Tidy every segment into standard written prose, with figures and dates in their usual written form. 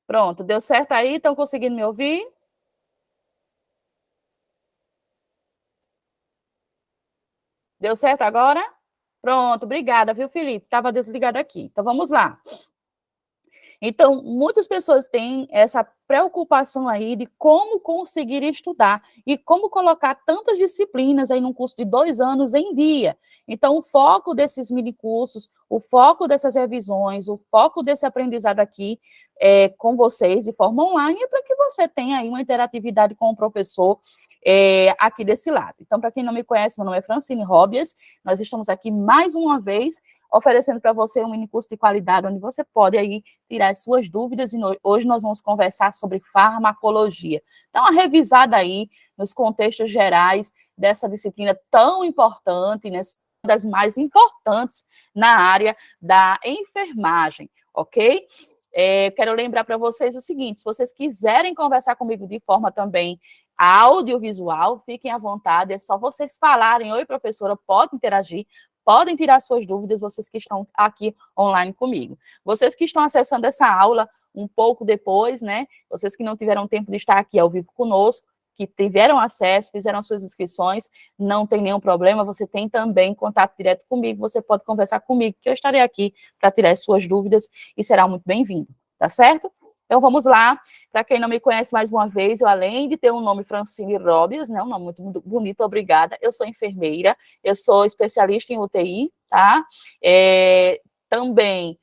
Pronto, deu certo aí? Estão conseguindo me ouvir? Deu certo agora? Pronto, obrigada, viu, Felipe? Estava desligado aqui. Então vamos lá. Então, muitas pessoas têm essa preocupação aí de como conseguir estudar e como colocar tantas disciplinas aí num curso de 2 anos em dia. Então, o foco desses minicursos, o foco dessas revisões, o foco desse aprendizado aqui com vocês de forma online é para que você tenha aí uma interatividade com o professor aqui desse lado. Então, para quem não me conhece, meu nome é Francine Robias, nós estamos aqui mais uma vez oferecendo para você um minicurso de qualidade, onde você pode aí tirar as suas dúvidas, e hoje nós vamos conversar sobre farmacologia. Dá uma revisada aí nos contextos gerais dessa disciplina tão importante, né, uma das mais importantes na área da enfermagem, ok? Quero lembrar para vocês o seguinte, se vocês quiserem conversar comigo de forma também audiovisual, fiquem à vontade, é só vocês falarem, oi professora, pode interagir, podem tirar suas dúvidas, vocês que estão aqui online comigo. Vocês que estão acessando essa aula um pouco depois, né? Vocês que não tiveram tempo de estar aqui ao vivo conosco, que tiveram acesso, fizeram suas inscrições, não tem nenhum problema, você tem também contato direto comigo, você pode conversar comigo, que eu estarei aqui para tirar as suas dúvidas e será muito bem-vindo, tá certo? Então, vamos lá. Para quem não me conhece mais uma vez, eu, além de ter um nome Francine Robias, né, um nome muito bonito, obrigada, eu sou enfermeira, eu sou especialista em UTI, tá? Também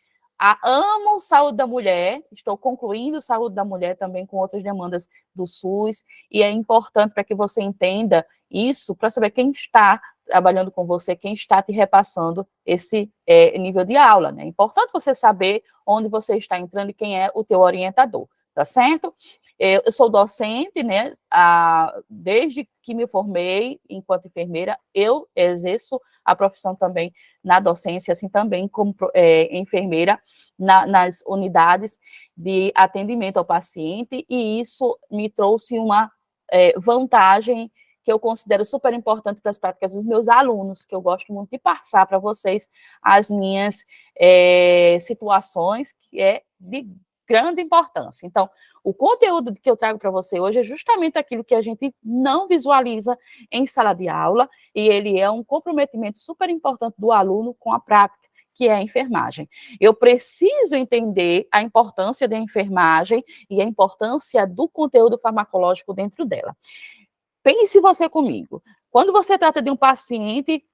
amo saúde da mulher, estou concluindo saúde da mulher também com outras demandas do SUS, e é importante para que você entenda isso, para saber quem está trabalhando com você, quem está te repassando esse nível de aula, né? É importante você saber onde você está entrando e quem é o teu orientador, tá certo? Eu sou docente, né? Desde que me formei enquanto enfermeira, eu exerço a profissão também na docência, assim também como enfermeira nas unidades de atendimento ao paciente, e isso me trouxe uma vantagem que eu considero super importante para as práticas dos meus alunos, que eu gosto muito de passar para vocês as minhas situações, que é de grande importância. Então, o conteúdo que eu trago para você hoje é justamente aquilo que a gente não visualiza em sala de aula, e ele é um comprometimento super importante do aluno com a prática, que é a enfermagem. Eu preciso entender a importância da enfermagem e a importância do conteúdo farmacológico dentro dela. Pense você comigo. Quando você trata de um paciente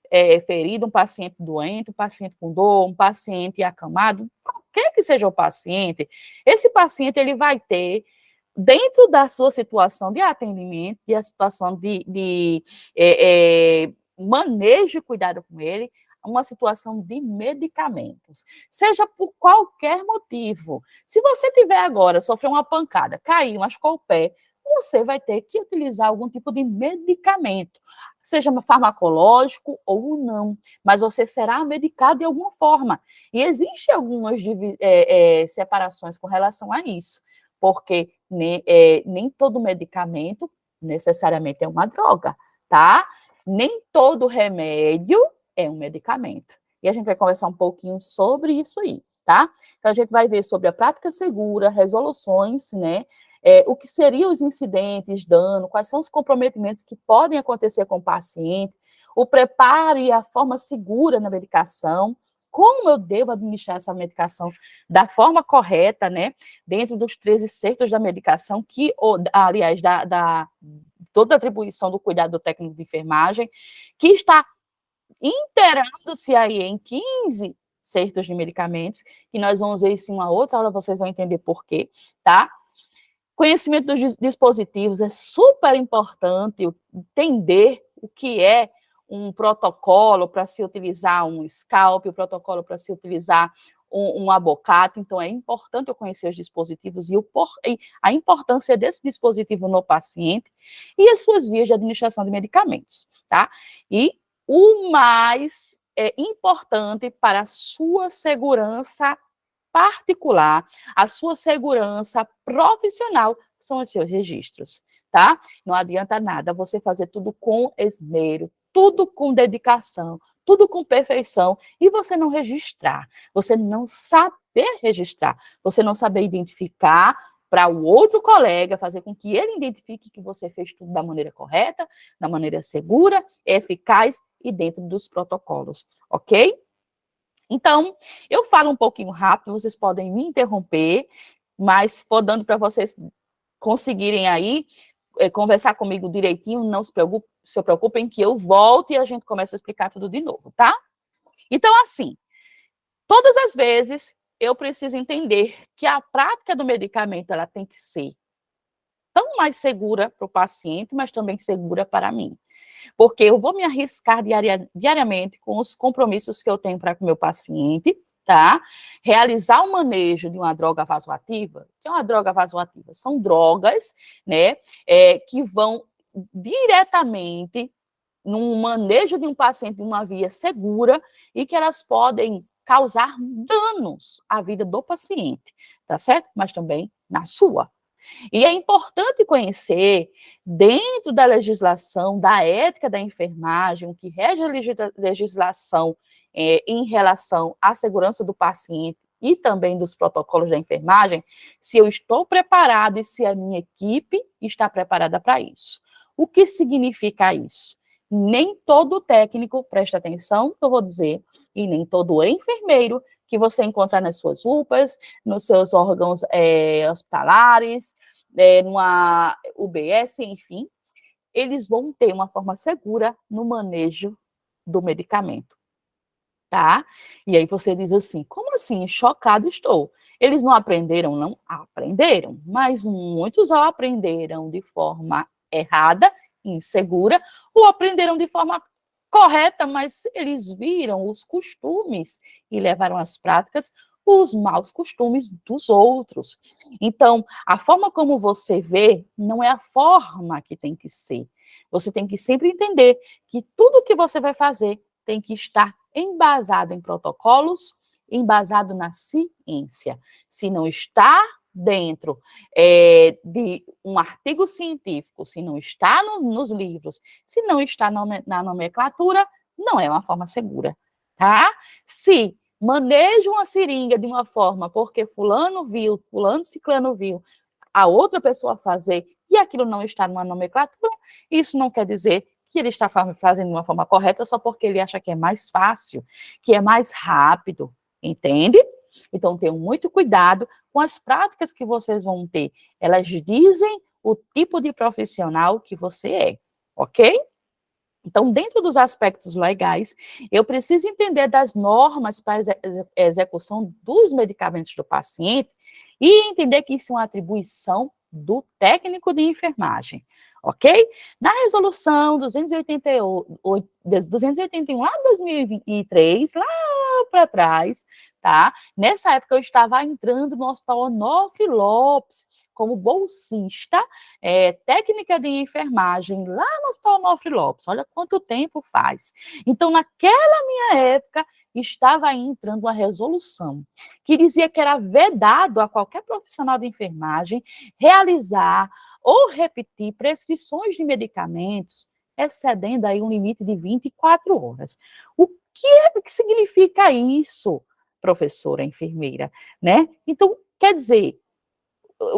ferido, um paciente doente, um paciente com dor, um paciente acamado, qualquer que seja o paciente, esse paciente ele vai ter, dentro da sua situação de atendimento, e a situação de manejo e cuidado com ele, uma situação de medicamentos, seja por qualquer motivo. Se você tiver agora, sofreu uma pancada, caiu, machucou o pé, você vai ter que utilizar algum tipo de medicamento, seja farmacológico ou não, mas você será medicado de alguma forma. E existem algumas separações com relação a isso, porque nem todo medicamento necessariamente é uma droga, tá? Nem todo remédio é um medicamento. E a gente vai conversar um pouquinho sobre isso aí, tá? Então, a gente vai ver sobre a prática segura, resoluções, né? O que seriam os incidentes, dano, quais são os comprometimentos que podem acontecer com o paciente, o preparo e a forma segura na medicação, como eu devo administrar essa medicação da forma correta, né, dentro dos 13 certos da medicação, aliás, toda a atribuição do cuidado do técnico de enfermagem, que está inteirando-se aí em 15 certos de medicamentos, que nós vamos ver isso em uma outra aula, vocês vão entender por quê, tá? Conhecimento dos dispositivos é super importante, entender o que é um protocolo para se utilizar um scalp, o protocolo para se utilizar um abocato, então é importante eu conhecer os dispositivos e a importância desse dispositivo no paciente e as suas vias de administração de medicamentos, tá? E o mais importante para a sua segurança particular, a sua segurança profissional são os seus registros, tá? Não adianta nada você fazer tudo com esmero, tudo com dedicação, tudo com perfeição, e você não registrar, você não saber registrar, você não saber identificar para o outro colega, fazer com que ele identifique que você fez tudo da maneira correta, da maneira segura, eficaz e dentro dos protocolos, ok? Então, eu falo um pouquinho rápido, vocês podem me interromper, mas vou dando para vocês conseguirem aí conversar comigo direitinho, não se preocupem que eu volto e a gente começa a explicar tudo de novo, tá? Então, assim, todas as vezes eu preciso entender que a prática do medicamento ela tem que ser tão mais segura para o paciente, mas também segura para mim. Porque eu vou me arriscar diariamente com os compromissos que eu tenho para com o meu paciente, tá? Realizar o manejo de uma droga vasoativa. O que é uma droga vasoativa? São drogas, né, que vão diretamente no manejo de um paciente de uma via segura e que elas podem causar danos à vida do paciente, tá certo? Mas também na sua. E é importante conhecer, dentro da legislação, da ética da enfermagem, o que rege a legislação em relação à segurança do paciente e também dos protocolos da enfermagem, se eu estou preparado e se a minha equipe está preparada para isso. O que significa isso? Nem todo técnico, presta atenção, que eu vou dizer, e nem todo enfermeiro que você encontrar nas suas UPAs, nos seus órgãos hospitalares, numa UBS, enfim, eles vão ter uma forma segura no manejo do medicamento, tá? E aí você diz assim, como assim? Chocado estou. Eles não aprenderam? Não aprenderam, mas muitos ou aprenderam de forma errada, insegura, ou aprenderam de forma correta, mas eles viram os costumes e levaram às práticas os maus costumes dos outros. Então, a forma como você vê não é a forma que tem que ser. Você tem que sempre entender que tudo que você vai fazer tem que estar embasado em protocolos, embasado na ciência. Se não está dentro de um artigo científico, se não está nos livros, se não está na nomenclatura, não é uma forma segura, tá? Se maneja uma seringa de uma forma porque fulano viu, fulano ciclano viu, a outra pessoa fazer e aquilo não está numa nomenclatura, isso não quer dizer que ele está fazendo de uma forma correta só porque ele acha que é mais fácil, que é mais rápido, entende? Então, tenham muito cuidado com as práticas que vocês vão ter. Elas dizem o tipo de profissional que você é, ok? Então, dentro dos aspectos legais, eu preciso entender das normas para a execução dos medicamentos do paciente e entender que isso é uma atribuição do técnico de enfermagem, ok? Na resolução 281, lá de 2003, lá para trás, tá? Nessa época eu estava entrando no Hospital Onofre Lopes como bolsista, técnica de enfermagem lá no Hospital Onofre Lopes. Olha quanto tempo faz. Então, naquela minha época, estava entrando uma resolução que dizia que era vedado a qualquer profissional de enfermagem realizar ou repetir prescrições de medicamentos excedendo aí um limite de 24 horas. O que significa isso, professora enfermeira, né? Então, quer dizer,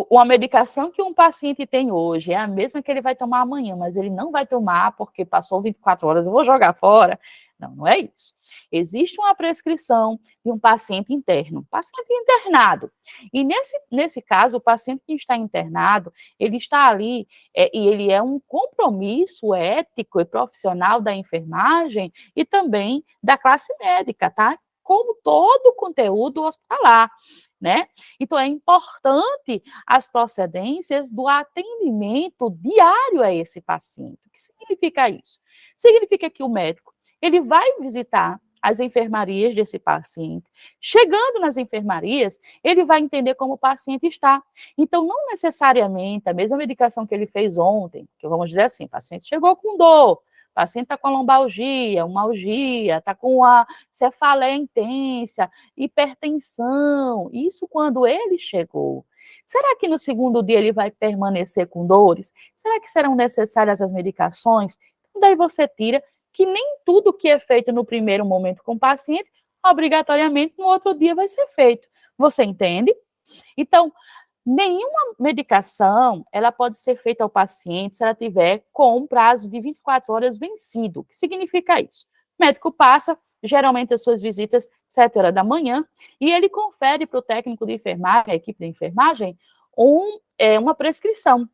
uma medicação que um paciente tem hoje é a mesma que ele vai tomar amanhã, mas ele não vai tomar porque passou 24 horas, eu vou jogar fora. Não, não é isso. Existe uma prescrição de um paciente interno, paciente internado. E nesse caso, o paciente que está internado, ele está ali e ele é um compromisso ético e profissional da enfermagem e também da classe médica, tá? Como todo o conteúdo hospitalar, né? Então, é importante as procedências do atendimento diário a esse paciente. O que significa isso? Significa que o médico ele vai visitar as enfermarias desse paciente. Chegando nas enfermarias, ele vai entender como o paciente está. Então, não necessariamente a mesma medicação que ele fez ontem, que vamos dizer assim, o paciente chegou com dor, o paciente está com lombalgia, uma algia, está com a cefaleia intensa, hipertensão, isso quando ele chegou. Será que no segundo dia ele vai permanecer com dores? Será que serão necessárias as medicações? Daí você tira que nem tudo que é feito no primeiro momento com o paciente, obrigatoriamente no outro dia vai ser feito. Você entende? Então, Nenhuma medicação, ela pode ser feita ao paciente se ela tiver com um prazo de 24 horas vencido. O que significa isso? O médico passa, geralmente, as suas visitas 7 horas da manhã, e ele confere para o técnico de enfermagem, a equipe de enfermagem, uma prescrição.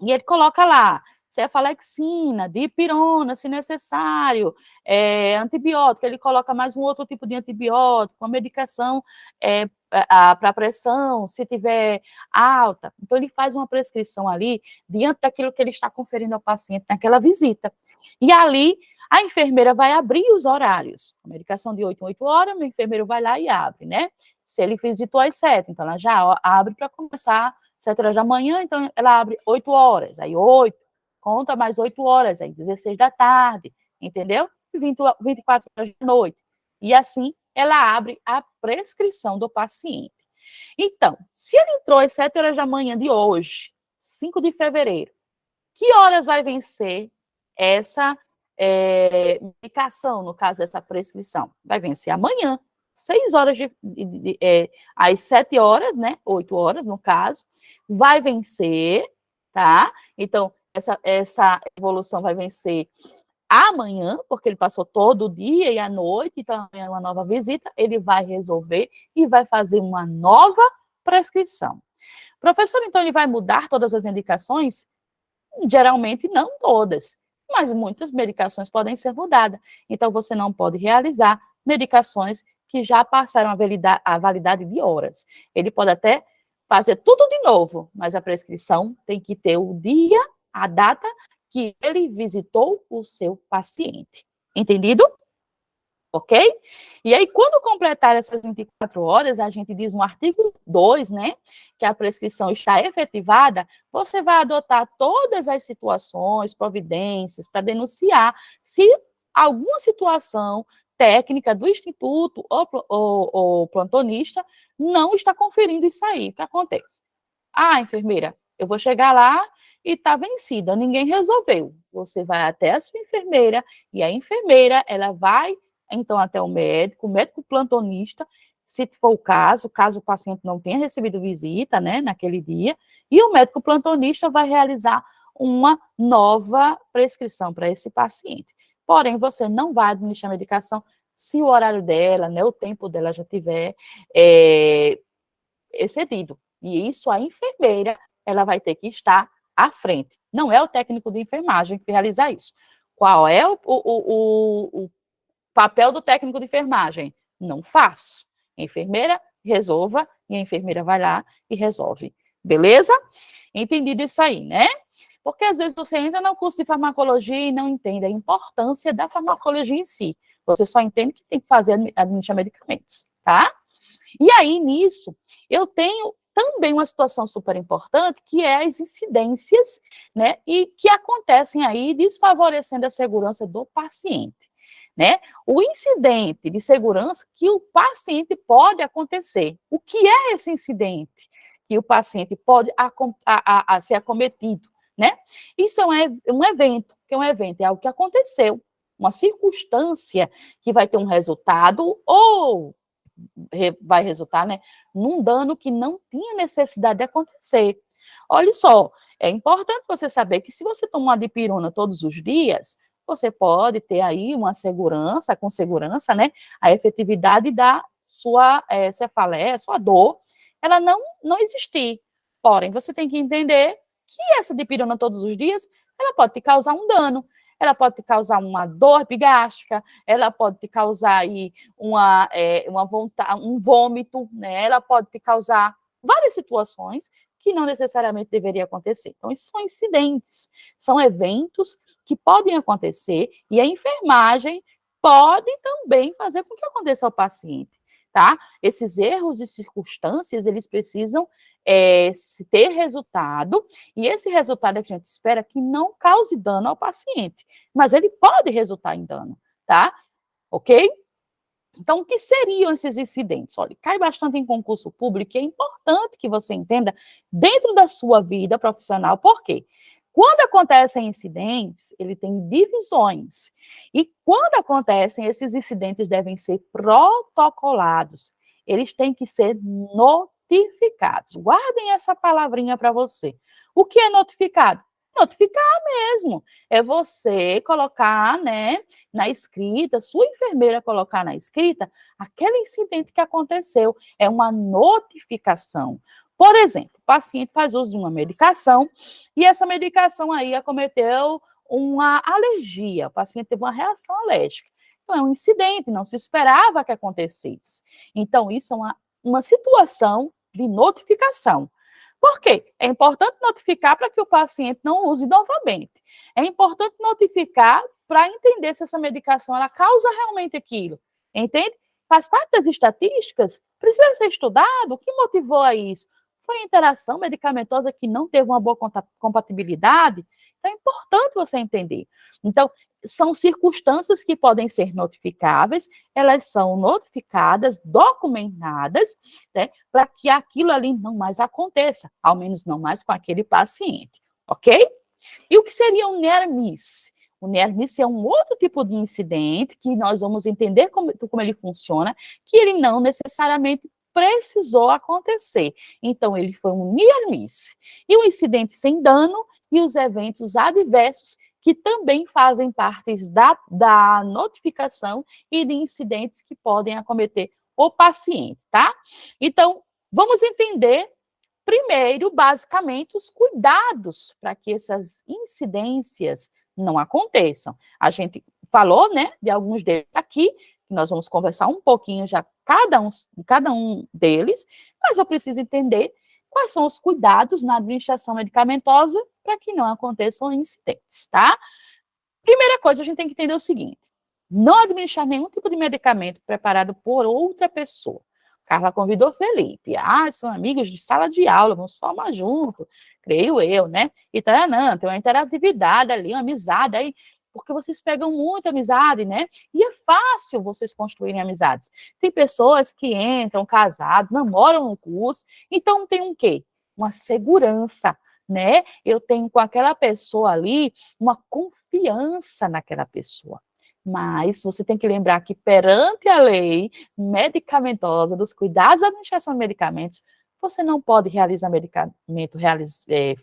E ele coloca lá cefalexina, dipirona, se necessário, antibiótico, ele coloca mais um outro tipo de antibiótico, uma medicação para pressão, se tiver alta. Então, ele faz uma prescrição ali, diante daquilo que ele está conferindo ao paciente naquela visita. E ali, a enfermeira vai abrir os horários. A medicação de 8 em 8 horas, o enfermeiro vai lá e abre, né? Se ele visitou às 7, então ela já abre para começar 7 horas da manhã, então ela abre 8 horas, aí 8, conta mais 8 horas, aí 16 da tarde, entendeu? 24 horas da noite. E assim, ela abre a prescrição do paciente. Então, se ele entrou às 7 horas da manhã de hoje, 5 de fevereiro, que horas vai vencer essa medicação, no caso, essa prescrição? Vai vencer amanhã, 6 horas às 7 horas, né? 8 horas, no caso, vai vencer, tá? Então, essa evolução vai vencer amanhã, porque ele passou todo o dia e a noite, então é uma nova visita, ele vai resolver e vai fazer uma nova prescrição. Professor, então ele vai mudar todas as medicações? Geralmente não todas, mas muitas medicações podem ser mudadas. Então você não pode realizar medicações que já passaram a validade de horas. Ele pode até fazer tudo de novo, mas a prescrição tem que ter o dia, a data que ele visitou o seu paciente. Entendido? Ok? E aí, quando completar essas 24 horas, a gente diz no artigo 2, né, que a prescrição está efetivada, você vai adotar todas as situações, providências, para denunciar se alguma situação técnica do instituto ou plantonista não está conferindo isso aí. O que acontece? Ah, enfermeira, eu vou chegar lá e está vencida, ninguém resolveu. Você vai até a sua enfermeira e a enfermeira, ela vai então até o médico plantonista, se for o caso o paciente não tenha recebido visita, né, naquele dia, e o médico plantonista vai realizar uma nova prescrição para esse paciente. Porém, você não vai administrar a medicação se o horário dela, né, o tempo dela já tiver excedido. E isso a enfermeira, ela vai ter que estar à frente. Não é o técnico de enfermagem que vai realizar isso. Qual é o papel do técnico de enfermagem? Não faço. A enfermeira resolva e a enfermeira vai lá e resolve. Beleza? Entendido isso aí, né? Porque às vezes você entra no curso de farmacologia e não entende a importância da farmacologia em si. Você só entende que tem que fazer administrar medicamentos, tá? E aí, nisso, eu tenho também uma situação super importante, que é as incidências, né, e que acontecem aí desfavorecendo a segurança do paciente, né? O incidente de segurança que o paciente pode acontecer. O que é esse incidente que o paciente pode ser acometido, né? Isso é um evento, que é um evento, é algo que aconteceu, uma circunstância que vai ter um resultado ou vai resultar, né, num dano que não tinha necessidade de acontecer. Olha só, é importante você saber que se você tomar dipirona todos os dias, você pode ter aí uma segurança, com segurança, né, a efetividade da sua cefaleia, sua dor, ela não existir. Porém, você tem que entender que essa dipirona todos os dias, ela pode te causar um dano, ela pode te causar uma dor epigástica, ela pode te causar aí uma vontade, um vômito, né? Ela pode te causar várias situações que não necessariamente deveria acontecer. Então, isso são incidentes, são eventos que podem acontecer e a enfermagem pode também fazer com que aconteça ao paciente, tá? Esses erros e circunstâncias, eles precisam ter resultado, e esse resultado é que a gente espera que não cause dano ao paciente, mas ele pode resultar em dano, tá? Ok? Então, o que seriam esses incidentes? Olha, cai bastante em concurso público e é importante que você entenda dentro da sua vida profissional, por quê? Quando acontecem incidentes, ele tem divisões. E quando acontecem, esses incidentes devem ser protocolados. Eles têm que ser notificados. Guardem essa palavrinha para você. O que é notificado? Notificar mesmo. É você colocar, né, na escrita, sua enfermeira colocar na escrita aquele incidente que aconteceu. É uma notificação. Por exemplo, o paciente faz uso de uma medicação e essa medicação aí acometeu uma alergia. O paciente teve uma reação alérgica. Então, é um incidente, não se esperava que acontecesse. Então, isso é uma situação de notificação. Por quê? É importante notificar para que o paciente não use novamente. É importante notificar para entender se essa medicação ela causa realmente aquilo. Entende? Faz parte das estatísticas, precisa ser estudado. O que motivou a isso? Foi a interação medicamentosa que não teve uma boa compatibilidade? Então, é importante você entender. Então, são circunstâncias que podem ser notificáveis, elas são notificadas, documentadas, né, para que aquilo ali não mais aconteça, ao menos não mais com aquele paciente, ok? E o que seria um near miss? O near miss é um outro tipo de incidente que nós vamos entender como ele funciona, que ele não necessariamente precisou acontecer. Então, ele foi um near miss. E um incidente sem dano e os eventos adversos que também fazem parte da notificação e de incidentes que podem acometer o paciente, tá? Então, vamos entender primeiro, basicamente, os cuidados para que essas incidências não aconteçam. A gente falou, né, de alguns deles aqui, que nós vamos conversar um pouquinho já cada um deles, mas eu preciso entender quais são os cuidados na administração medicamentosa para que não aconteçam incidentes, tá? Primeira coisa, a gente tem que entender o seguinte: não administrar nenhum tipo de medicamento preparado por outra pessoa. Carla convidou Felipe. Ah, são amigos de sala de aula, vamos formar junto, creio eu, né? E não, tem uma interatividade ali, uma amizade aí, porque vocês pegam muita amizade, né? E é fácil vocês construírem amizades. Tem pessoas que entram casados, namoram no curso, então tem um quê? Uma segurança, né? Eu tenho com aquela pessoa ali uma confiança naquela pessoa. Mas você tem que lembrar que perante a lei medicamentosa, dos cuidados da administração de medicamentos, você não pode realizar medicamento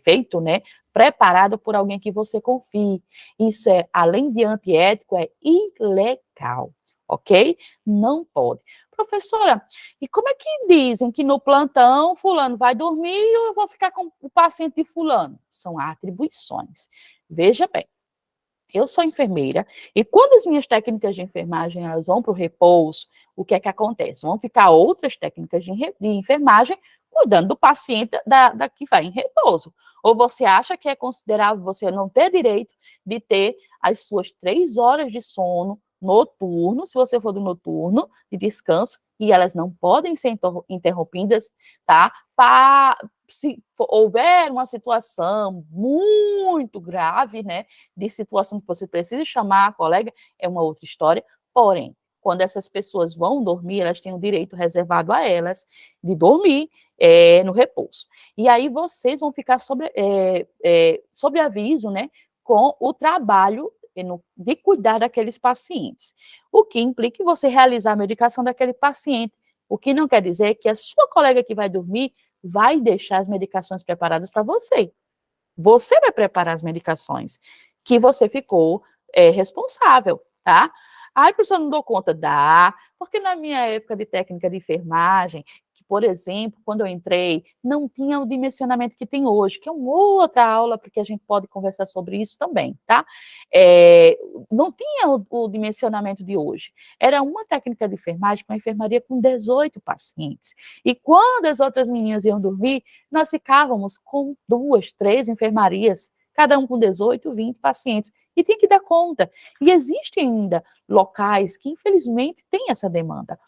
feito, né, preparado por alguém que você confie. Isso é, além de antiético, é ilegal, ok? Não pode. Professora, e como é que dizem que no plantão fulano vai dormir e eu vou ficar com o paciente de fulano? São atribuições. Veja bem, eu sou enfermeira e quando as minhas técnicas de enfermagem elas vão para o repouso, o que é que acontece? Vão ficar outras técnicas de enfermagem cuidando do paciente da que vai em repouso. Ou você acha que é considerável você não ter direito de ter as suas 3 horas de sono noturno, se você for do noturno, de descanso, e elas não podem ser interrompidas, tá? Se houver uma situação muito grave, né, de situação que você precisa chamar a colega, é uma outra história. Porém, quando essas pessoas vão dormir, elas têm o direito reservado a elas de dormir no repouso. E aí vocês vão ficar sob aviso, né, com o trabalho de cuidar daqueles pacientes. O que implica que você realizar a medicação daquele paciente. O que não quer dizer que a sua colega que vai dormir vai deixar as medicações preparadas para você. Você vai preparar as medicações que você ficou responsável, tá? Ai, professor, não dou conta. Dá, porque na minha época de técnica de enfermagem, que, por exemplo, quando eu entrei, não tinha o dimensionamento que tem hoje, que é uma outra aula, porque a gente pode conversar sobre isso também, tá? Não tinha o dimensionamento de hoje. Era uma técnica de enfermagem, uma enfermaria com 18 pacientes. E quando as outras meninas iam dormir, nós ficávamos com 2, 3 enfermarias, cada um com 18, 20 pacientes. E tem que dar conta. E existem ainda locais que, infelizmente, têm essa demanda.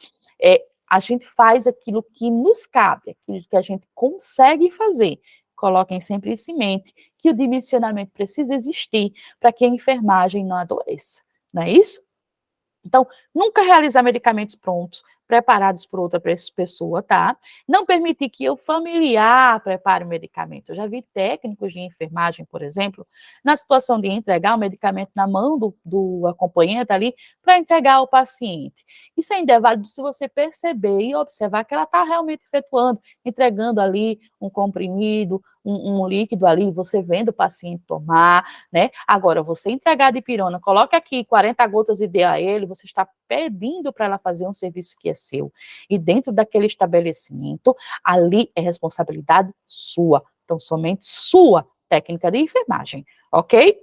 A gente faz aquilo que nos cabe, aquilo que a gente consegue fazer. Coloquem sempre isso em mente, que o dimensionamento precisa existir para que a enfermagem não adoeça. Não é isso? Então, nunca realizar medicamentos prontos, preparados por outra pessoa, tá? Não permitir que o familiar prepare o medicamento. Eu já vi técnicos de enfermagem, por exemplo, na situação de entregar o medicamento na mão do acompanhante ali para entregar ao paciente. Isso ainda é válido se você perceber e observar que ela está realmente efetuando, entregando ali um comprimido, um líquido ali, você vendo o paciente tomar, né? Agora, você entregar a dipirona, coloque aqui 40 gotas e dê a ele, você está pedindo para ela fazer um serviço que é seu. E dentro daquele estabelecimento, ali é responsabilidade sua. Então, somente sua técnica de enfermagem, ok?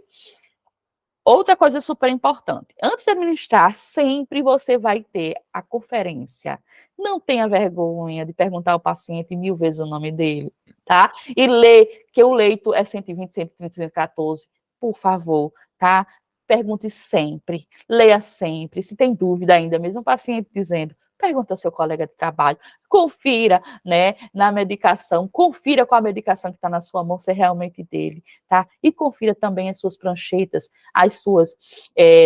Outra coisa super importante, antes de administrar, sempre você vai ter a conferência. Não tenha vergonha de perguntar ao paciente 1000 vezes o nome dele, tá? E ler que o leito é 120, 130, 114, por favor, tá? Pergunte sempre, leia sempre. Se tem dúvida ainda, mesmo o paciente dizendo, pergunta ao seu colega de trabalho, confira, né, na medicação, confira com a medicação que está na sua mão se é realmente dele, tá? E confira também as suas pranchetas, as suas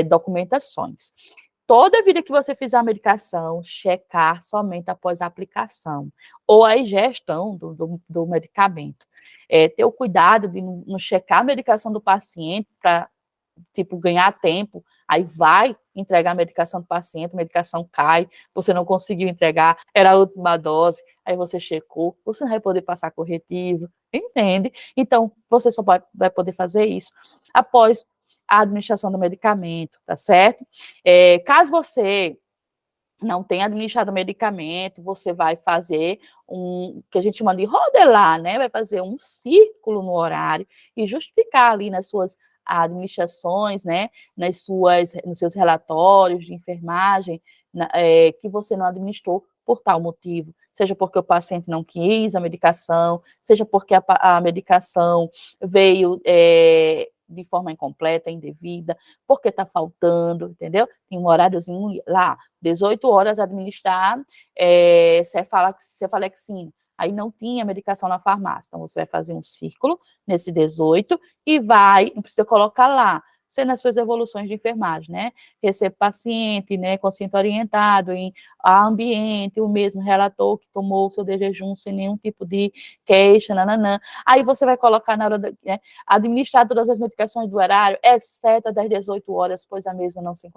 documentações. Toda vida que você fizer a medicação, checar somente após a aplicação ou a ingestão do medicamento. Ter o cuidado de não checar a medicação do paciente para, tipo, ganhar tempo, aí vai entregar a medicação do paciente, a medicação cai, você não conseguiu entregar, era a última dose, aí você checou, você não vai poder passar corretivo, entende? Então, você só vai poder fazer isso após a administração do medicamento, tá certo? Caso você não tenha administrado o medicamento, você vai fazer que a gente chama de rodelar, né? Vai fazer um círculo no horário e justificar ali nas suas administrações, né? Nos seus relatórios de enfermagem, que você não administrou por tal motivo. Seja porque o paciente não quis a medicação, seja porque a medicação veio de forma incompleta, indevida, porque está faltando, entendeu? Tem um horáriozinho lá, 18 horas administrar cefalexina. Aí não tinha medicação na farmácia. Então, você vai fazer um círculo nesse 18 e não precisa colocar lá, sendo as suas evoluções de enfermagem, né? Recebe paciente, né, consciente orientado, em ambiente, o mesmo relator que tomou o seu de jejum sem nenhum tipo de queixa, nananã. Aí você vai colocar na hora, administrar todas as medicações do horário, exceto das 18 horas, pois a mesma não se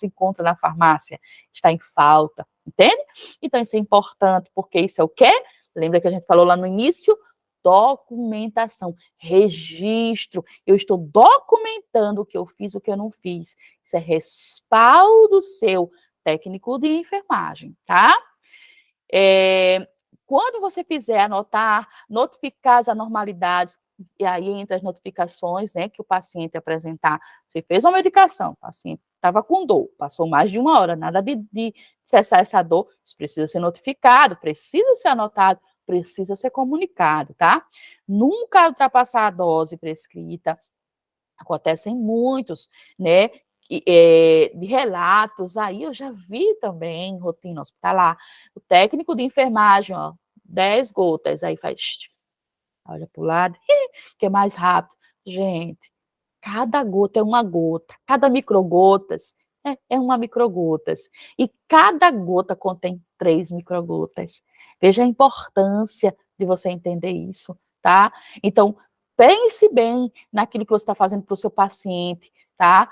encontra na farmácia, está em falta, entende? Então, isso é importante, porque isso é o quê? Lembra que a gente falou lá no início? Documentação, registro. Eu estou documentando o que eu fiz, o que eu não fiz. Isso é respaldo seu, técnico de enfermagem, tá? Quando você fizer anotar, notificar as anormalidades, e aí entre as notificações, né, que o paciente apresentar, você fez uma medicação, o paciente estava com dor, passou mais de 1 hora, nada de cessar essa dor, isso precisa ser notificado, precisa ser anotado, precisa ser comunicado, tá? Nunca ultrapassar a dose prescrita, acontecem muitos, né, de relatos, aí eu já vi também, rotina hospitalar, o técnico de enfermagem, ó, 10 gotas, aí faz, olha para o lado, que é mais rápido. Gente, cada gota é uma gota, cada microgotas é uma microgotas, e cada gota contém 3 microgotas. Veja a importância de você entender isso, tá? Então, pense bem naquilo que você está fazendo para o seu paciente, tá?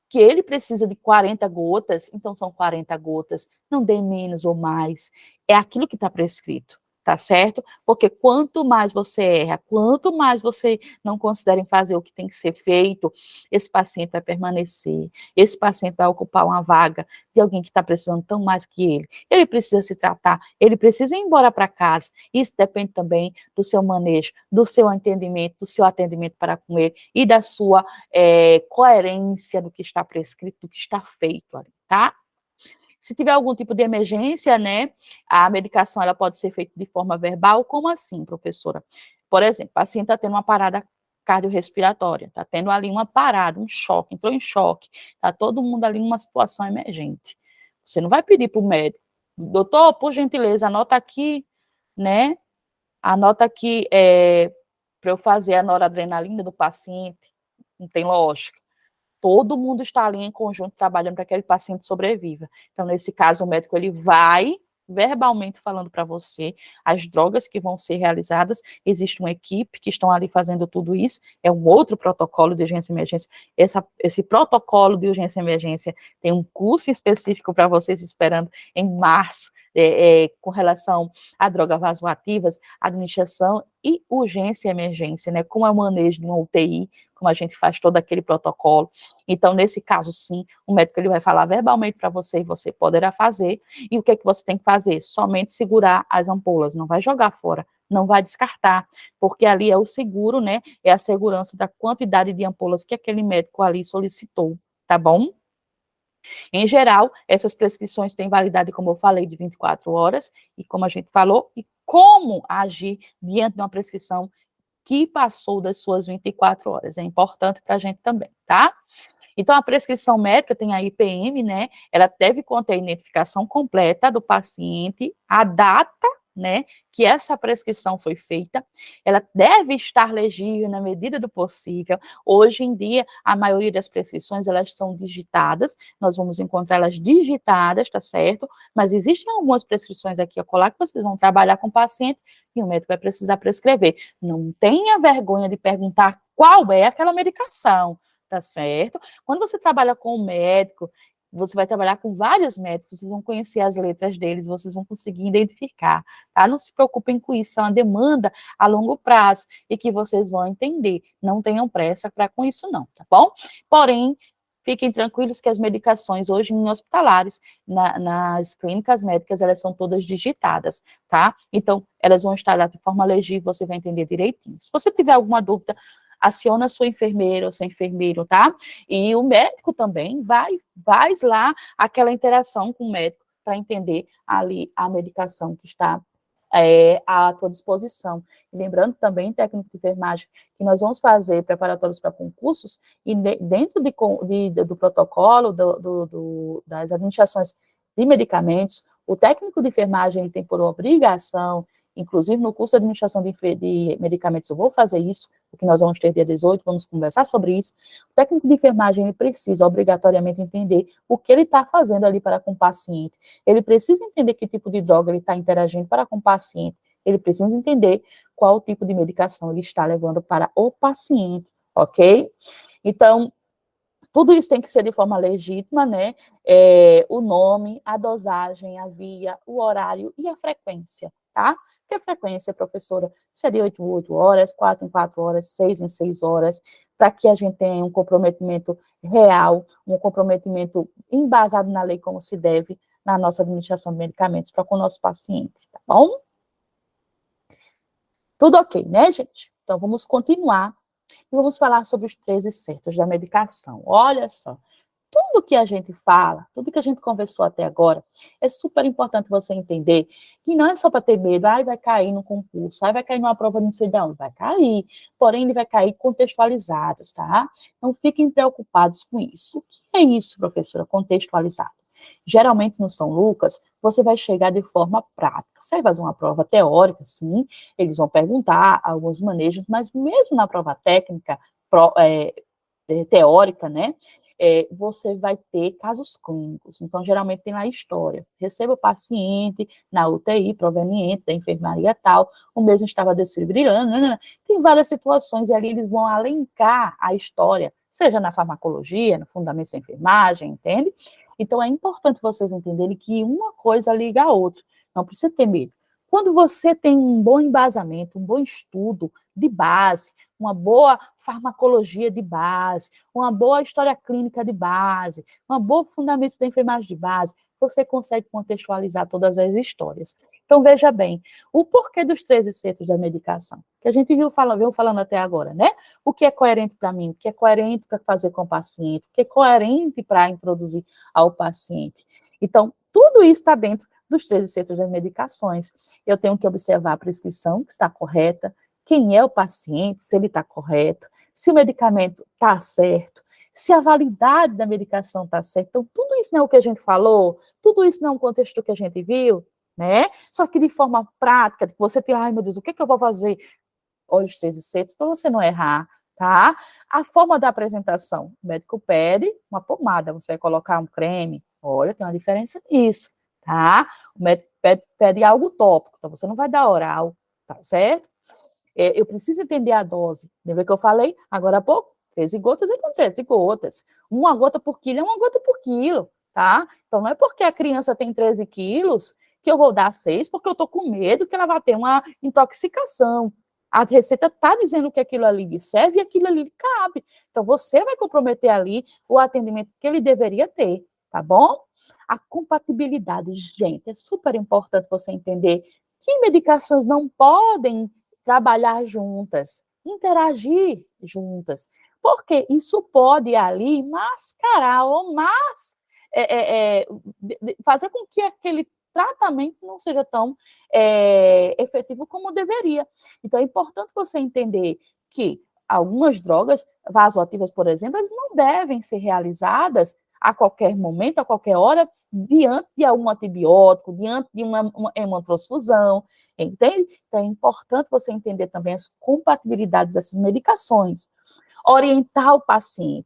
Que ele precisa de 40 gotas, então são 40 gotas, não dê menos ou mais, é aquilo que está prescrito, tá certo? Porque quanto mais você erra, quanto mais você não considera em fazer o que tem que ser feito, esse paciente vai permanecer, esse paciente vai ocupar uma vaga de alguém que está precisando tão mais que ele. Ele precisa se tratar, ele precisa ir embora para casa. Isso depende também do seu manejo, do seu entendimento, do seu atendimento para com ele e da sua coerência do que está prescrito, do que está feito ali, tá? Se tiver algum tipo de emergência, né, a medicação ela pode ser feita de forma verbal. Como assim, professora? Por exemplo, o paciente está tendo uma parada cardiorrespiratória, está tendo ali uma parada, um choque, entrou em choque, está todo mundo ali numa situação emergente. Você não vai pedir para o médico, doutor, por gentileza, anota aqui, né, anota aqui para eu fazer a noradrenalina do paciente, não tem lógica. todo mundo está ali em conjunto trabalhando para que aquele paciente sobreviva. Então, nesse caso, o médico ele vai verbalmente falando para você as drogas que vão ser realizadas, existe uma equipe que estão ali fazendo tudo isso, é um outro protocolo de urgência e emergência, esse protocolo de urgência e emergência tem um curso específico para vocês esperando em março, com relação a drogas vasoativas, administração e urgência e emergência, né, como é o manejo de uma UTI, como a gente faz todo aquele protocolo. Então, nesse caso, sim, o médico ele vai falar verbalmente para você e você poderá fazer. E o que é que você tem que fazer? Somente segurar as ampolas, não vai jogar fora, não vai descartar, porque ali é o seguro, né? É a segurança da quantidade de ampolas que aquele médico ali solicitou, tá bom? Em geral, essas prescrições têm validade, como eu falei, de 24 horas, e como a gente falou, e como agir diante de uma prescrição que passou das suas 24 horas. É importante para a gente também, tá? Então, a prescrição médica tem a IPM, né? Ela deve conter a identificação completa do paciente, a data, né, que essa prescrição foi feita, ela deve estar legível na medida do possível. Hoje em dia, a maioria das prescrições, elas são digitadas, nós vamos encontrar elas digitadas, tá certo? Mas existem algumas prescrições aqui a colar que vocês vão trabalhar com o paciente e o médico vai precisar prescrever. Não tenha vergonha de perguntar qual é aquela medicação, tá certo? Quando você trabalha com um médico, você vai trabalhar com vários médicos, vocês vão conhecer as letras deles, vocês vão conseguir identificar, tá? Não se preocupem com isso, é uma demanda a longo prazo e que vocês vão entender. Não tenham pressa para com isso não, tá bom? Porém, fiquem tranquilos que as medicações hoje em hospitalares, nas clínicas médicas, elas são todas digitadas, tá? Então, elas vão estar lá de forma legível, você vai entender direitinho. Se você tiver alguma dúvida, aciona a sua enfermeira ou seu enfermeiro, tá? E o médico também faz lá aquela interação com o médico para entender ali a medicação que está à tua disposição. E lembrando também, técnico de enfermagem, que nós vamos fazer preparatórios para concursos e dentro do protocolo das administrações de medicamentos, o técnico de enfermagem ele tem por obrigação, inclusive no curso de administração de medicamentos eu vou fazer isso, porque nós vamos ter dia 18, vamos conversar sobre isso. O técnico de enfermagem ele precisa obrigatoriamente entender o que ele está fazendo ali para com o paciente. Ele precisa entender que tipo de droga ele está interagindo para com o paciente. Ele precisa entender qual tipo de medicação ele está levando para o paciente, ok? Então, tudo isso tem que ser de forma legítima, né? O nome, a dosagem, a via, o horário e a frequência, tá? Porque a frequência, professora, seria 8 em 8 horas, 4 em 4 horas, 6 em 6 horas, para que a gente tenha um comprometimento real, um comprometimento embasado na lei como se deve na nossa administração de medicamentos para com o nosso paciente, tá bom? Tudo ok, né, gente? Então, vamos continuar e vamos falar sobre os 13 certos da medicação. Olha só, tudo que a gente fala, tudo que a gente conversou até agora, é super importante você entender que não é só para ter medo, vai cair no concurso, vai cair numa prova de não sei de onde, vai cair, porém ele vai cair contextualizados, tá? Não fiquem preocupados com isso. O que é isso, professora, contextualizado? Geralmente no São Lucas, você vai chegar de forma prática. Você vai fazer uma prova teórica, sim, eles vão perguntar alguns manejos, mas mesmo na prova técnica, teórica, né, você vai ter casos clínicos. Então, geralmente tem lá a história. Receba o paciente na UTI proveniente da enfermaria tal, o mesmo estava desfibrilando, né? Tem várias situações e ali eles vão alencar a história, seja na farmacologia, no fundamento da enfermagem, entende? Então, é importante vocês entenderem que uma coisa liga a outra. Não precisa ter medo. Quando você tem um bom embasamento, um bom estudo de base, uma boa farmacologia de base, uma boa história clínica de base, uma boa fundamento da enfermagem de base, você consegue contextualizar todas as histórias. Então, veja bem, o porquê dos 13 centros da medicação, que a gente viu falando até agora, né? O que é coerente para mim, o que é coerente para fazer com o paciente, o que é coerente para introduzir ao paciente. Então, tudo isso está dentro dos 13 centros das medicações. Eu tenho que observar a prescrição, que está correta, quem é o paciente, se ele está correto, se o medicamento está certo, se a validade da medicação está certa. Então, tudo isso não é o que a gente falou, tudo isso não é um contexto que a gente viu, né? Só que de forma prática, você tem, ai meu Deus, o que é que eu vou fazer? Olha os 13 centros para você não errar, tá? A forma da apresentação, o médico pede uma pomada, você vai colocar um creme, olha, tem uma diferença nisso, tá? O médico pede algo tópico, então você não vai dar oral, tá certo? Eu preciso entender a dose. Lembra que eu falei agora há pouco? 13 gotas é com 13 gotas. Uma gota por quilo é uma gota por quilo, tá? Então não é porque a criança tem 13 quilos que eu vou dar 6, porque eu tô com medo que ela vai ter uma intoxicação. A receita está dizendo que aquilo ali lhe serve e aquilo ali lhe cabe. Então você vai comprometer ali o atendimento que ele deveria ter, tá bom? A compatibilidade, gente, é super importante você entender que medicações não podem trabalhar juntas, interagir juntas, porque isso pode ali mascarar ou fazer com que aquele tratamento não seja tão efetivo como deveria. Então, é importante você entender que algumas drogas vasoativas, por exemplo, elas não devem ser realizadas a qualquer momento, a qualquer hora, diante de algum antibiótico, diante de uma hemotransfusão, entende? Então, é importante você entender também as compatibilidades dessas medicações. Orientar o paciente.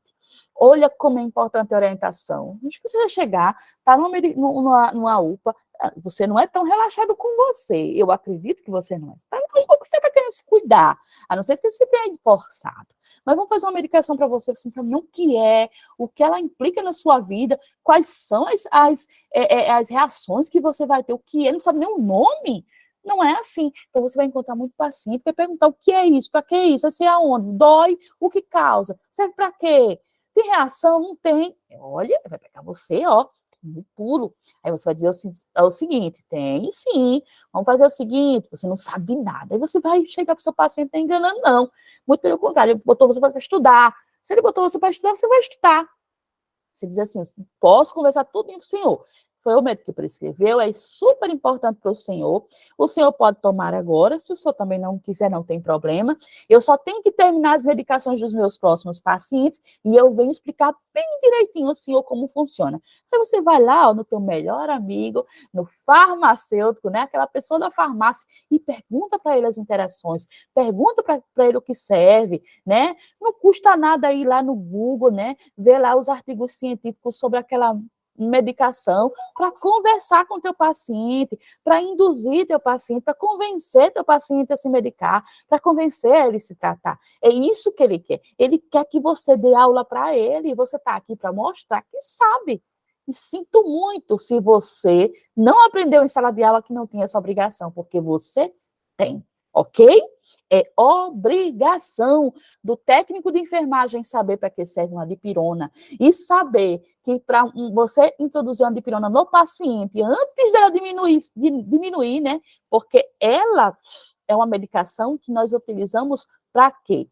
Olha como é importante a orientação. Não precisa chegar, está numa UPA, você não é tão relaxado com você. Eu acredito que você não é. Você está querendo se cuidar, a não ser que você tenha forçado. Mas vamos fazer uma medicação para você, você não sabe nem o que ela implica na sua vida, quais são as reações que você vai ter, o que é, não sabe nem o nome. Não é assim. Então, você vai encontrar muito paciente, vai perguntar o que é isso, para que é isso, vai ser aonde, dói, o que causa, serve para quê? Tem reação? Não tem. Olha, vai pegar você, ó, no pulo. Aí você vai dizer o seguinte, tem sim, vamos fazer o seguinte, você não sabe de nada. Aí você vai chegar para o seu paciente, não enganando, não. Muito pelo contrário, ele botou você para estudar. Se ele botou você para estudar, você vai estudar. Você diz assim, posso conversar tudo com o senhor. Foi o médico que prescreveu, é super importante para o senhor pode tomar agora, se o senhor também não quiser, não tem problema, eu só tenho que terminar as medicações dos meus próximos pacientes e eu venho explicar bem direitinho ao senhor como funciona. Aí você vai lá, ó, no teu melhor amigo, no farmacêutico, né, aquela pessoa da farmácia, e pergunta para ele as interações, pergunta para ele o que serve, né, não custa nada ir lá no Google, né, ver lá os artigos científicos sobre aquela medicação, para conversar com teu paciente, para induzir teu paciente, para convencer teu paciente a se medicar, para convencer ele a se tratar. É isso que ele quer. Ele quer que você dê aula para ele, e você está aqui para mostrar que sabe. E sinto muito se você não aprendeu em sala de aula que não tem essa obrigação, porque você tem. Ok? É obrigação do técnico de enfermagem saber para que serve uma dipirona e saber que para você introduzir uma dipirona no paciente antes dela diminuir, né? Porque ela é uma medicação que nós utilizamos para quê?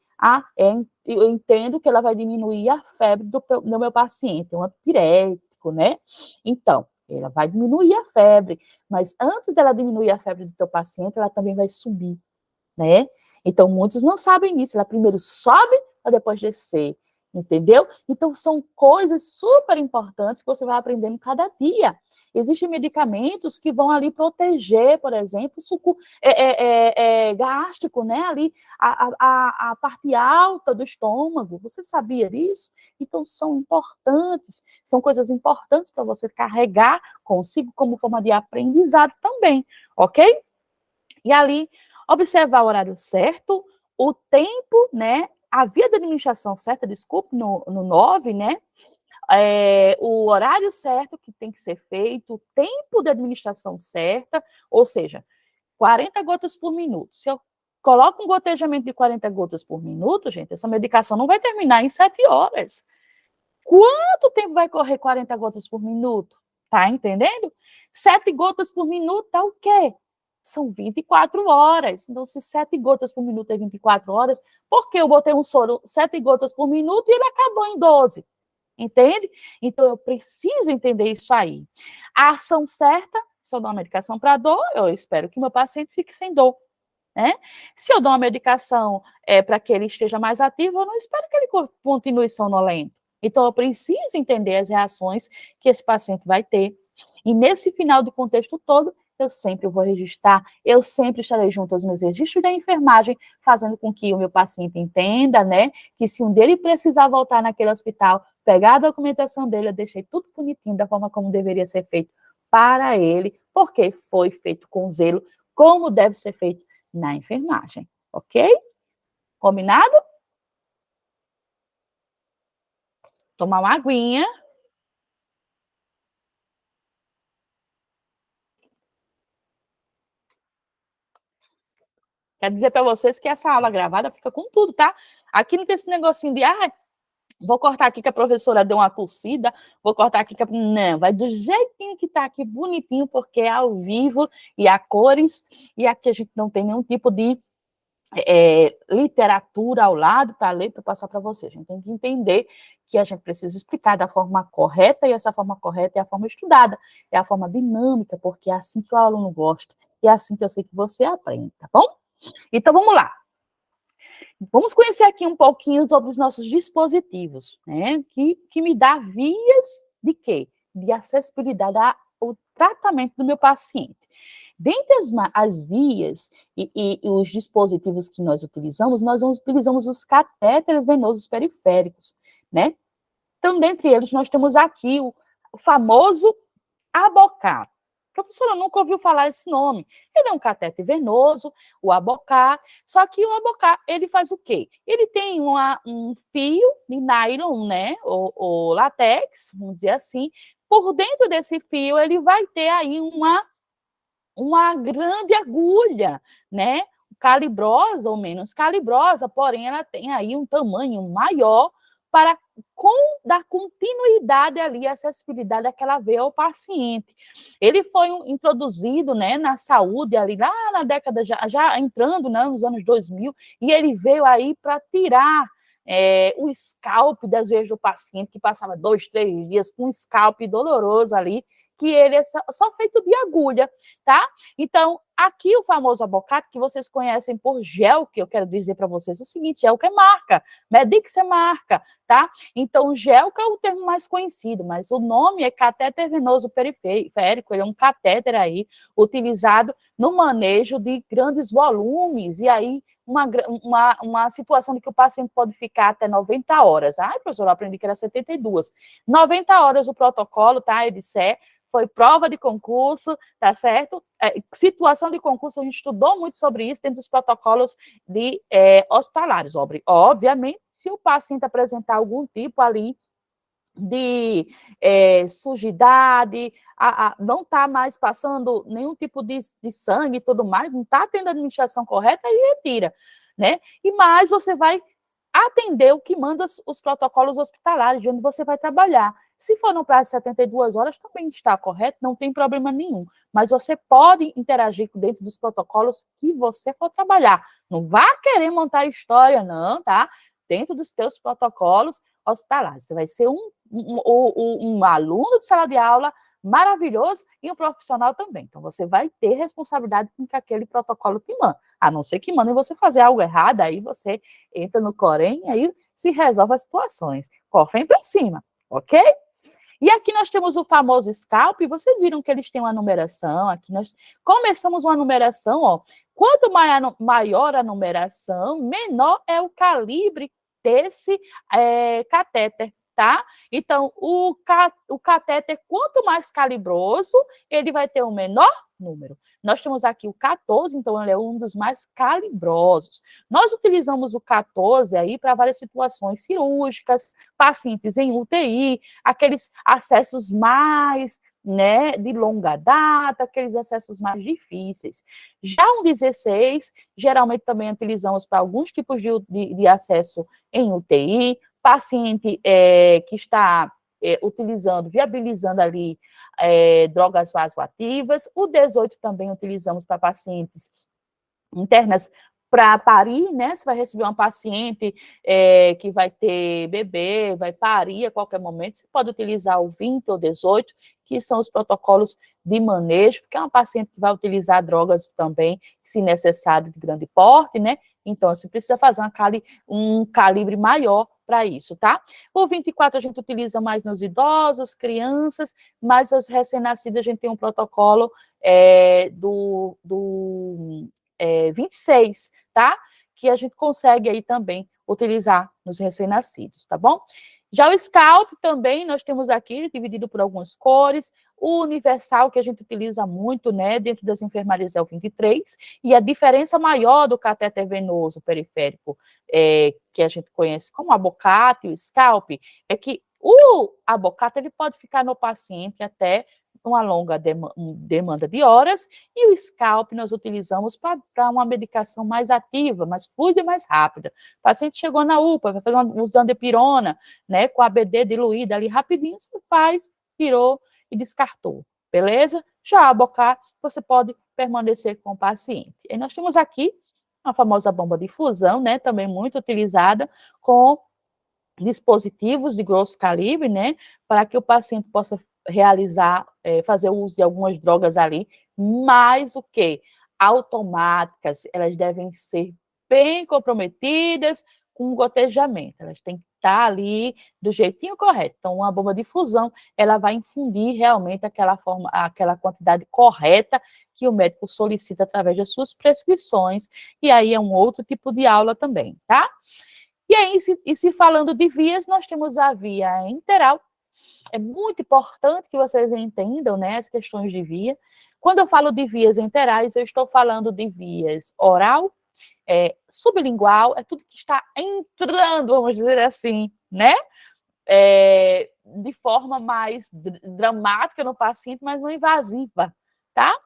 Eu entendo que ela vai diminuir a febre do meu paciente, é um antipirético, né? Então, ela vai diminuir a febre, mas antes dela diminuir a febre do teu paciente, ela também vai subir, né? Então, muitos não sabem disso. Ela primeiro sobe para depois descer, entendeu? Então, são coisas super importantes que você vai aprendendo cada dia. Existem medicamentos que vão ali proteger, por exemplo, o suco gástrico, né? Ali, a parte alta do estômago. Você sabia disso? Então, são importantes, são coisas importantes para você carregar consigo como forma de aprendizado também, ok? E ali, observar o horário certo, o tempo, né? A via de administração certa, desculpe, no 9, né? O horário certo que tem que ser feito, o tempo de administração certa, ou seja, 40 gotas por minuto. Se eu coloco um gotejamento de 40 gotas por minuto, gente, essa medicação não vai terminar em 7 horas. Quanto tempo vai correr 40 gotas por minuto? Tá entendendo? 7 gotas por minuto dá o quê? São 24 horas. Então, se 7 gotas por minuto é 24 horas, por que eu botei um soro 7 gotas por minuto e ele acabou em 12? Entende? Então, eu preciso entender isso aí. A ação certa, se eu dou uma medicação para dor, eu espero que meu paciente fique sem dor. Né? Se eu dou uma medicação para que ele esteja mais ativo, eu não espero que ele continue sonolento. Então, eu preciso entender as reações que esse paciente vai ter. E nesse final do contexto todo, eu sempre vou registrar, eu sempre estarei junto aos meus registros da enfermagem, fazendo com que o meu paciente entenda, né, que se um dele precisar voltar naquele hospital, pegar a documentação dele, eu deixei tudo bonitinho, da forma como deveria ser feito para ele, porque foi feito com zelo, como deve ser feito na enfermagem, ok? Combinado? Tomar uma aguinha. Quero dizer para vocês que essa aula gravada fica com tudo, tá? Aqui não tem esse negocinho de, vou cortar aqui que a professora deu uma tossida, vou cortar aqui que a... Não, vai do jeitinho que tá aqui, bonitinho, porque é ao vivo e a cores, e aqui a gente não tem nenhum tipo de literatura ao lado para ler, para passar para você. A gente tem que entender que a gente precisa explicar da forma correta, e essa forma correta é a forma estudada, é a forma dinâmica, porque é assim que o aluno gosta, e é assim que eu sei que você aprende, tá bom? Então, vamos lá. Vamos conhecer aqui um pouquinho sobre os nossos dispositivos, né? Que me dá vias de quê? De acessibilidade ao tratamento do meu paciente. Dentre as vias e os dispositivos que nós utilizamos os catéteres venosos periféricos, né? Então, dentre eles, nós temos aqui o famoso Abocar. Professora, nunca ouviu falar esse nome. Ele é um catéter venoso, o Abocar, só que o Abocar, ele faz o quê? Ele tem um fio de nylon, né, ou látex, vamos dizer assim. Por dentro desse fio, ele vai ter aí uma grande agulha, né, calibrosa ou menos calibrosa, porém ela tem aí um tamanho maior para dar continuidade ali, acessibilidade àquela veia ao paciente. Ele foi introduzido, né, na saúde ali lá na década, já entrando, né, nos anos 2000, e ele veio aí para tirar o scalp das veias do paciente, que passava 2, 3 dias com um scalp doloroso ali, que ele é só feito de agulha, tá? Então, aqui o famoso Abocato, que vocês conhecem por gel, que eu quero dizer para vocês o seguinte, gel que é marca, Medix é marca, tá? Então, gel que é o termo mais conhecido, mas o nome é catéter venoso periférico, ele é um catéter aí utilizado no manejo de grandes volumes, e aí uma situação de que o paciente pode ficar até 90 horas. Ai, professor, eu aprendi que era 72. 90 horas o protocolo, tá, EBSER, foi prova de concurso, tá certo? Situação de concurso, a gente estudou muito sobre isso dentro dos protocolos de hospitalares. Obviamente, se o paciente apresentar algum tipo ali de sujidade, não está mais passando nenhum tipo de sangue e tudo mais, não está tendo a administração correta, aí retira, né? E mais você vai atender o que manda os protocolos hospitalares, de onde você vai trabalhar. Se for no prazo de 72 horas, também está correto, não tem problema nenhum. Mas você pode interagir dentro dos protocolos que você for trabalhar. Não vá querer montar história, não, tá? Dentro dos teus protocolos hospitalares. Você vai ser um aluno de sala de aula maravilhoso e um profissional também. Então, você vai ter responsabilidade com que aquele protocolo te manda. A não ser que mandem você fazer algo errado, aí você entra no Corém e aí se resolve as situações. Correm para cima, ok? E aqui nós temos o famoso scalp, vocês viram que eles têm uma numeração, aqui nós começamos uma numeração, ó. Quanto maior a numeração, menor é o calibre desse catéter, tá? Então, o catéter, quanto mais calibroso, ele vai ter um menor número. Nós temos aqui o 14, então ele é um dos mais calibrosos. Nós utilizamos o 14 aí para várias situações cirúrgicas, pacientes em UTI, aqueles acessos mais, né, de longa data, aqueles acessos mais difíceis. Já um 16, geralmente também utilizamos para alguns tipos de acesso em UTI, paciente que está viabilizando ali drogas vasoativas. O 18 também utilizamos para pacientes internas para parir, né? Você vai receber uma paciente que vai ter bebê, vai parir a qualquer momento, você pode utilizar o 20 ou 18, que são os protocolos de manejo, porque é uma paciente que vai utilizar drogas também, se necessário, de grande porte, né? Então, você precisa fazer um calibre maior para isso, tá? O 24 a gente utiliza mais nos idosos, crianças, mas os recém-nascidos a gente tem um protocolo do 26, tá? Que a gente consegue aí também utilizar nos recém-nascidos, tá bom? Já o scalp também, nós temos aqui, dividido por algumas cores, o universal, que a gente utiliza muito, né, dentro das enfermarias é o 23, e a diferença maior do catéter venoso periférico, que a gente conhece como abocate e o scalp, é que o abocate, ele pode ficar no paciente até uma longa demanda de horas, e o scalp nós utilizamos para uma medicação mais ativa, mais fluida e mais rápida. O paciente chegou na UPA, vai fazer usando dipirona, né, com a ABD diluída ali rapidinho, você faz, tirou e descartou, beleza? Já a bocar, você pode permanecer com o paciente. E nós temos aqui a famosa bomba de infusão, né, também muito utilizada com dispositivos de grosso calibre, né, para que o paciente possa realizar, fazer uso de algumas drogas ali, mas o quê? Automáticas, elas devem ser bem comprometidas com gotejamento, elas têm que estar ali do jeitinho correto. Então, uma bomba de infusão, ela vai infundir realmente aquela quantidade correta que o médico solicita através das suas prescrições, e aí é um outro tipo de aula também, tá? E aí, se falando de vias, nós temos a via enteral. É muito importante que vocês entendam, né, as questões de via. Quando eu falo de vias enterais, eu estou falando de vias oral, sublingual, é tudo que está entrando, vamos dizer assim, né? De forma mais dramática no paciente, mas não invasiva, tá?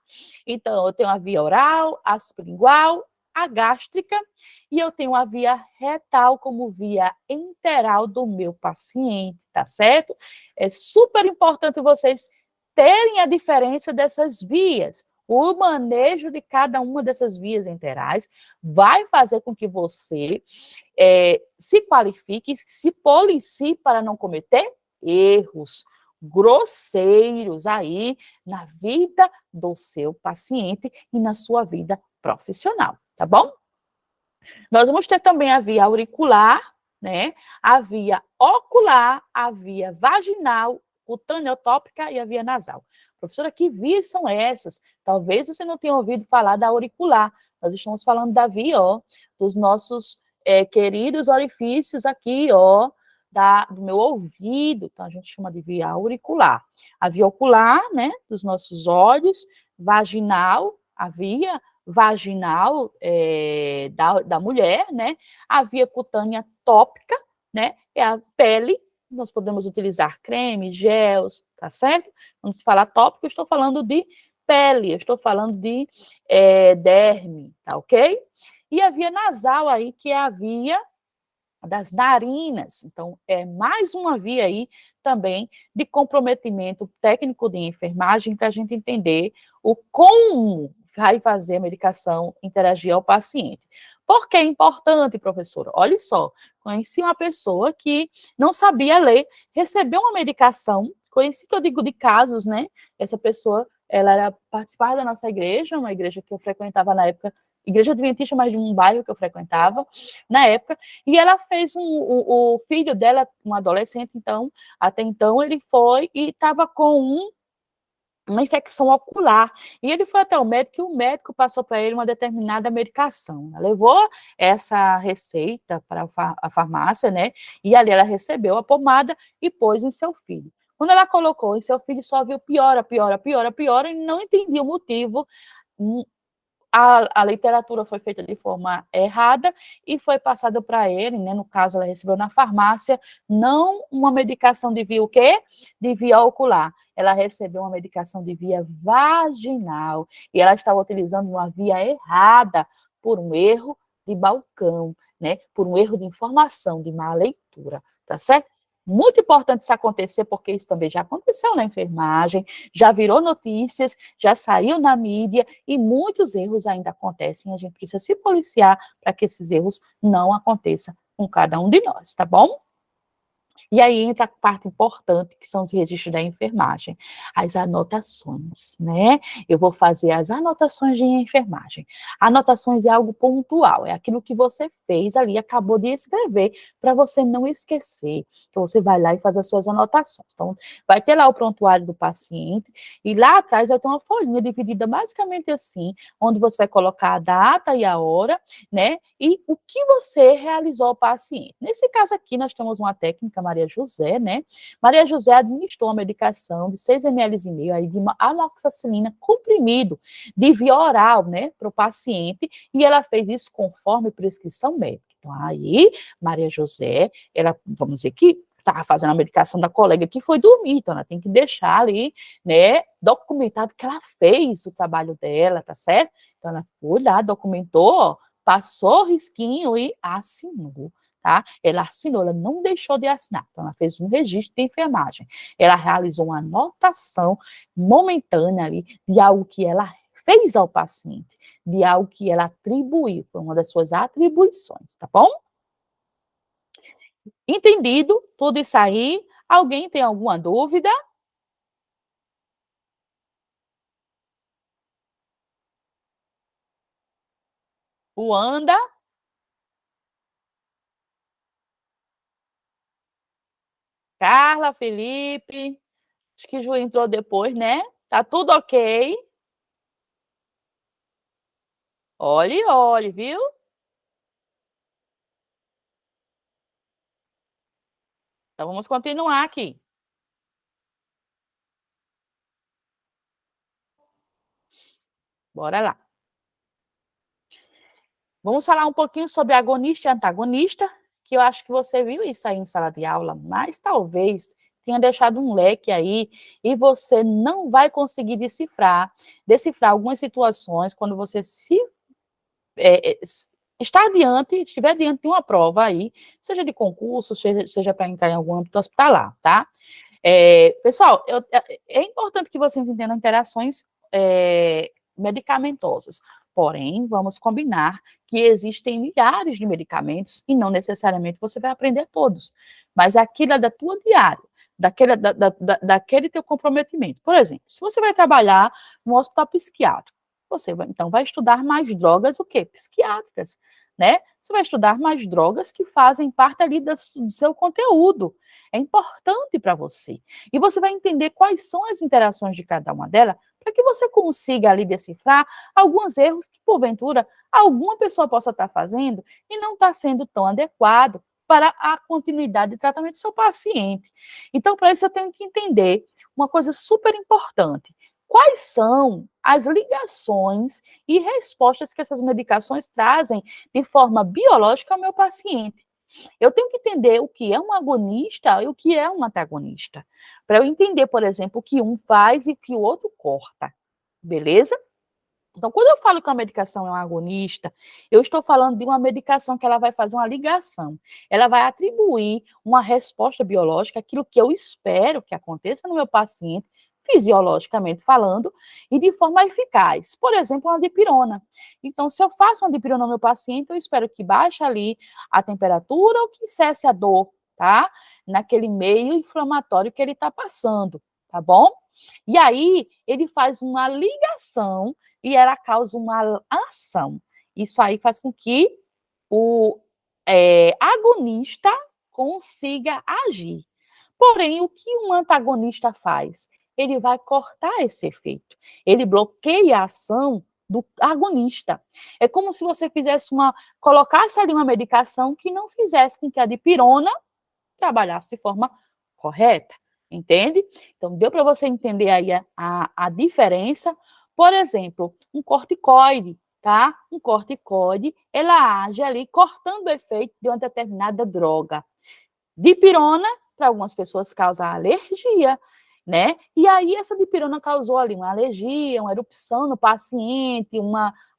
Então, eu tenho a via oral, a sublingual, a gástrica, e eu tenho a via retal como via enteral do meu paciente, tá certo? É super importante vocês terem a diferença dessas vias. O manejo de cada uma dessas vias enterais vai fazer com que você se qualifique, se policie para não cometer erros grosseiros aí na vida do seu paciente e na sua vida profissional, tá bom? Nós vamos ter também a via auricular, né? A via ocular, a via vaginal, cutâneo-tópica e a via nasal. Professora, que vias são essas? Talvez você não tenha ouvido falar da auricular. Nós estamos falando da via, ó, dos nossos queridos orifícios aqui, ó, do meu ouvido. Então, a gente chama de via auricular. A via ocular, né, dos nossos olhos, vaginal, a via vaginal da mulher, né? A via cutânea tópica, né? É a pele. Nós podemos utilizar creme, gels, tá certo? Quando se fala tópico, eu estou falando de pele, eu estou falando de derme, tá ok? E a via nasal aí, que é a via das narinas. Então, é mais uma via aí também de comprometimento técnico de enfermagem para a gente entender o como vai fazer a medicação interagir ao paciente. Por que é importante, professora? Olha só, conheci uma pessoa que não sabia ler, recebeu uma medicação, conheci que eu digo de casos, né? Essa pessoa, ela era participar da nossa igreja, uma igreja que eu frequentava na época, igreja adventista, mas de um bairro que eu frequentava na época, e ela fez o filho dela, um adolescente, então, até então, ele foi e estava com uma infecção ocular. E ele foi até o médico e o médico passou para ele uma determinada medicação. Ela levou essa receita para a farmácia, né? E ali ela recebeu a pomada e pôs em seu filho. Quando ela colocou em seu filho, só viu piora, piora, piora, piora, e não entendia o motivo. A literatura foi feita de forma errada e foi passada para ele, né? No caso, ela recebeu na farmácia, não uma medicação de via o quê? De via ocular. Ela recebeu uma medicação de via vaginal e ela estava utilizando uma via errada por um erro de balcão, né? Por um erro de informação, de má leitura, tá certo? Muito importante isso acontecer, porque isso também já aconteceu na enfermagem, já virou notícias, já saiu na mídia, e muitos erros ainda acontecem. A gente precisa se policiar para que esses erros não aconteçam com cada um de nós, tá bom? E aí entra a parte importante, que são os registros da enfermagem, as anotações, né? Eu vou fazer as anotações de enfermagem. Anotações é algo pontual, é aquilo que você fez ali, acabou de escrever, para você não esquecer. Então, você vai lá e faz as suas anotações. Então, vai ter lá o prontuário do paciente, e lá atrás vai ter uma folhinha dividida basicamente assim, onde você vai colocar a data e a hora, né? E o que você realizou ao paciente. Nesse caso aqui, nós temos uma técnica, Maria José, né? Maria José administrou uma medicação de 6 ml e meio aí de amoxicilina comprimido de via oral, né, para o paciente, e ela fez isso conforme prescrição médica. Então, aí, Maria José, ela, vamos dizer que estava fazendo a medicação da colega que foi dormir, então ela tem que deixar ali, né, documentado que ela fez o trabalho dela, tá certo? Então ela foi lá, documentou, ó, passou o risquinho e assinou, tá? Ela assinou, ela não deixou de assinar, então ela fez um registro de enfermagem, ela realizou uma anotação momentânea ali de algo que ela fez ao paciente, de algo que ela atribuiu, foi uma das suas atribuições, tá bom? Entendido tudo isso aí? Alguém tem alguma dúvida? Wanda, Carla, Felipe, acho que Ju entrou depois, né? Tá tudo ok? Olhe, olhe, viu? Então vamos continuar aqui. Bora lá. Vamos falar um pouquinho sobre agonista e antagonista, que eu acho que você viu isso aí em sala de aula, mas talvez tenha deixado um leque aí e você não vai conseguir decifrar algumas situações quando você se estar diante, estiver diante de uma prova aí, seja de concurso, seja para entrar em algum âmbito hospitalar, tá? Pessoal, é importante que vocês entendam interações medicamentosas. Porém, vamos combinar que existem milhares de medicamentos e não necessariamente você vai aprender todos. Mas aquilo é da tua diária, daquele teu comprometimento. Por exemplo, se você vai trabalhar no hospital psiquiátrico, você vai, então vai estudar mais drogas o quê? Psiquiátricas, né? Você vai estudar mais drogas que fazem parte ali do seu conteúdo. É importante para você. E você vai entender quais são as interações de cada uma delas, para que você consiga ali decifrar alguns erros que, porventura, alguma pessoa possa estar fazendo e não está sendo tão adequado para a continuidade de tratamento do seu paciente. Então, para isso, eu tenho que entender uma coisa super importante. Quais são as ligações e respostas que essas medicações trazem de forma biológica ao meu paciente? Eu tenho que entender o que é um agonista e o que é um antagonista. Para eu entender, por exemplo, o que um faz e o que o outro corta. Beleza? Então, quando eu falo que a medicação é um agonista, eu estou falando de uma medicação que ela vai fazer uma ligação. Ela vai atribuir uma resposta biológica, aquilo que eu espero que aconteça no meu paciente, fisiologicamente falando, e de forma eficaz. Por exemplo, uma dipirona. Então, se eu faço uma dipirona no meu paciente, eu espero que baixe ali a temperatura ou que cesse a dor, tá? Naquele meio inflamatório que ele está passando, tá bom? E aí, ele faz uma ligação e ela causa uma ação. Isso aí faz com que o agonista consiga agir. Porém, o que um antagonista faz? Ele vai cortar esse efeito. Ele bloqueia a ação do agonista. É como se você colocasse ali uma medicação que não fizesse com que a dipirona trabalhasse de forma correta, entende? Então, deu para você entender aí a diferença. Por exemplo, um corticoide, tá? Um corticoide, ela age ali cortando o efeito de uma determinada droga. Dipirona, para algumas pessoas, causa alergia, né? E aí essa dipirona causou ali uma alergia, uma erupção no paciente,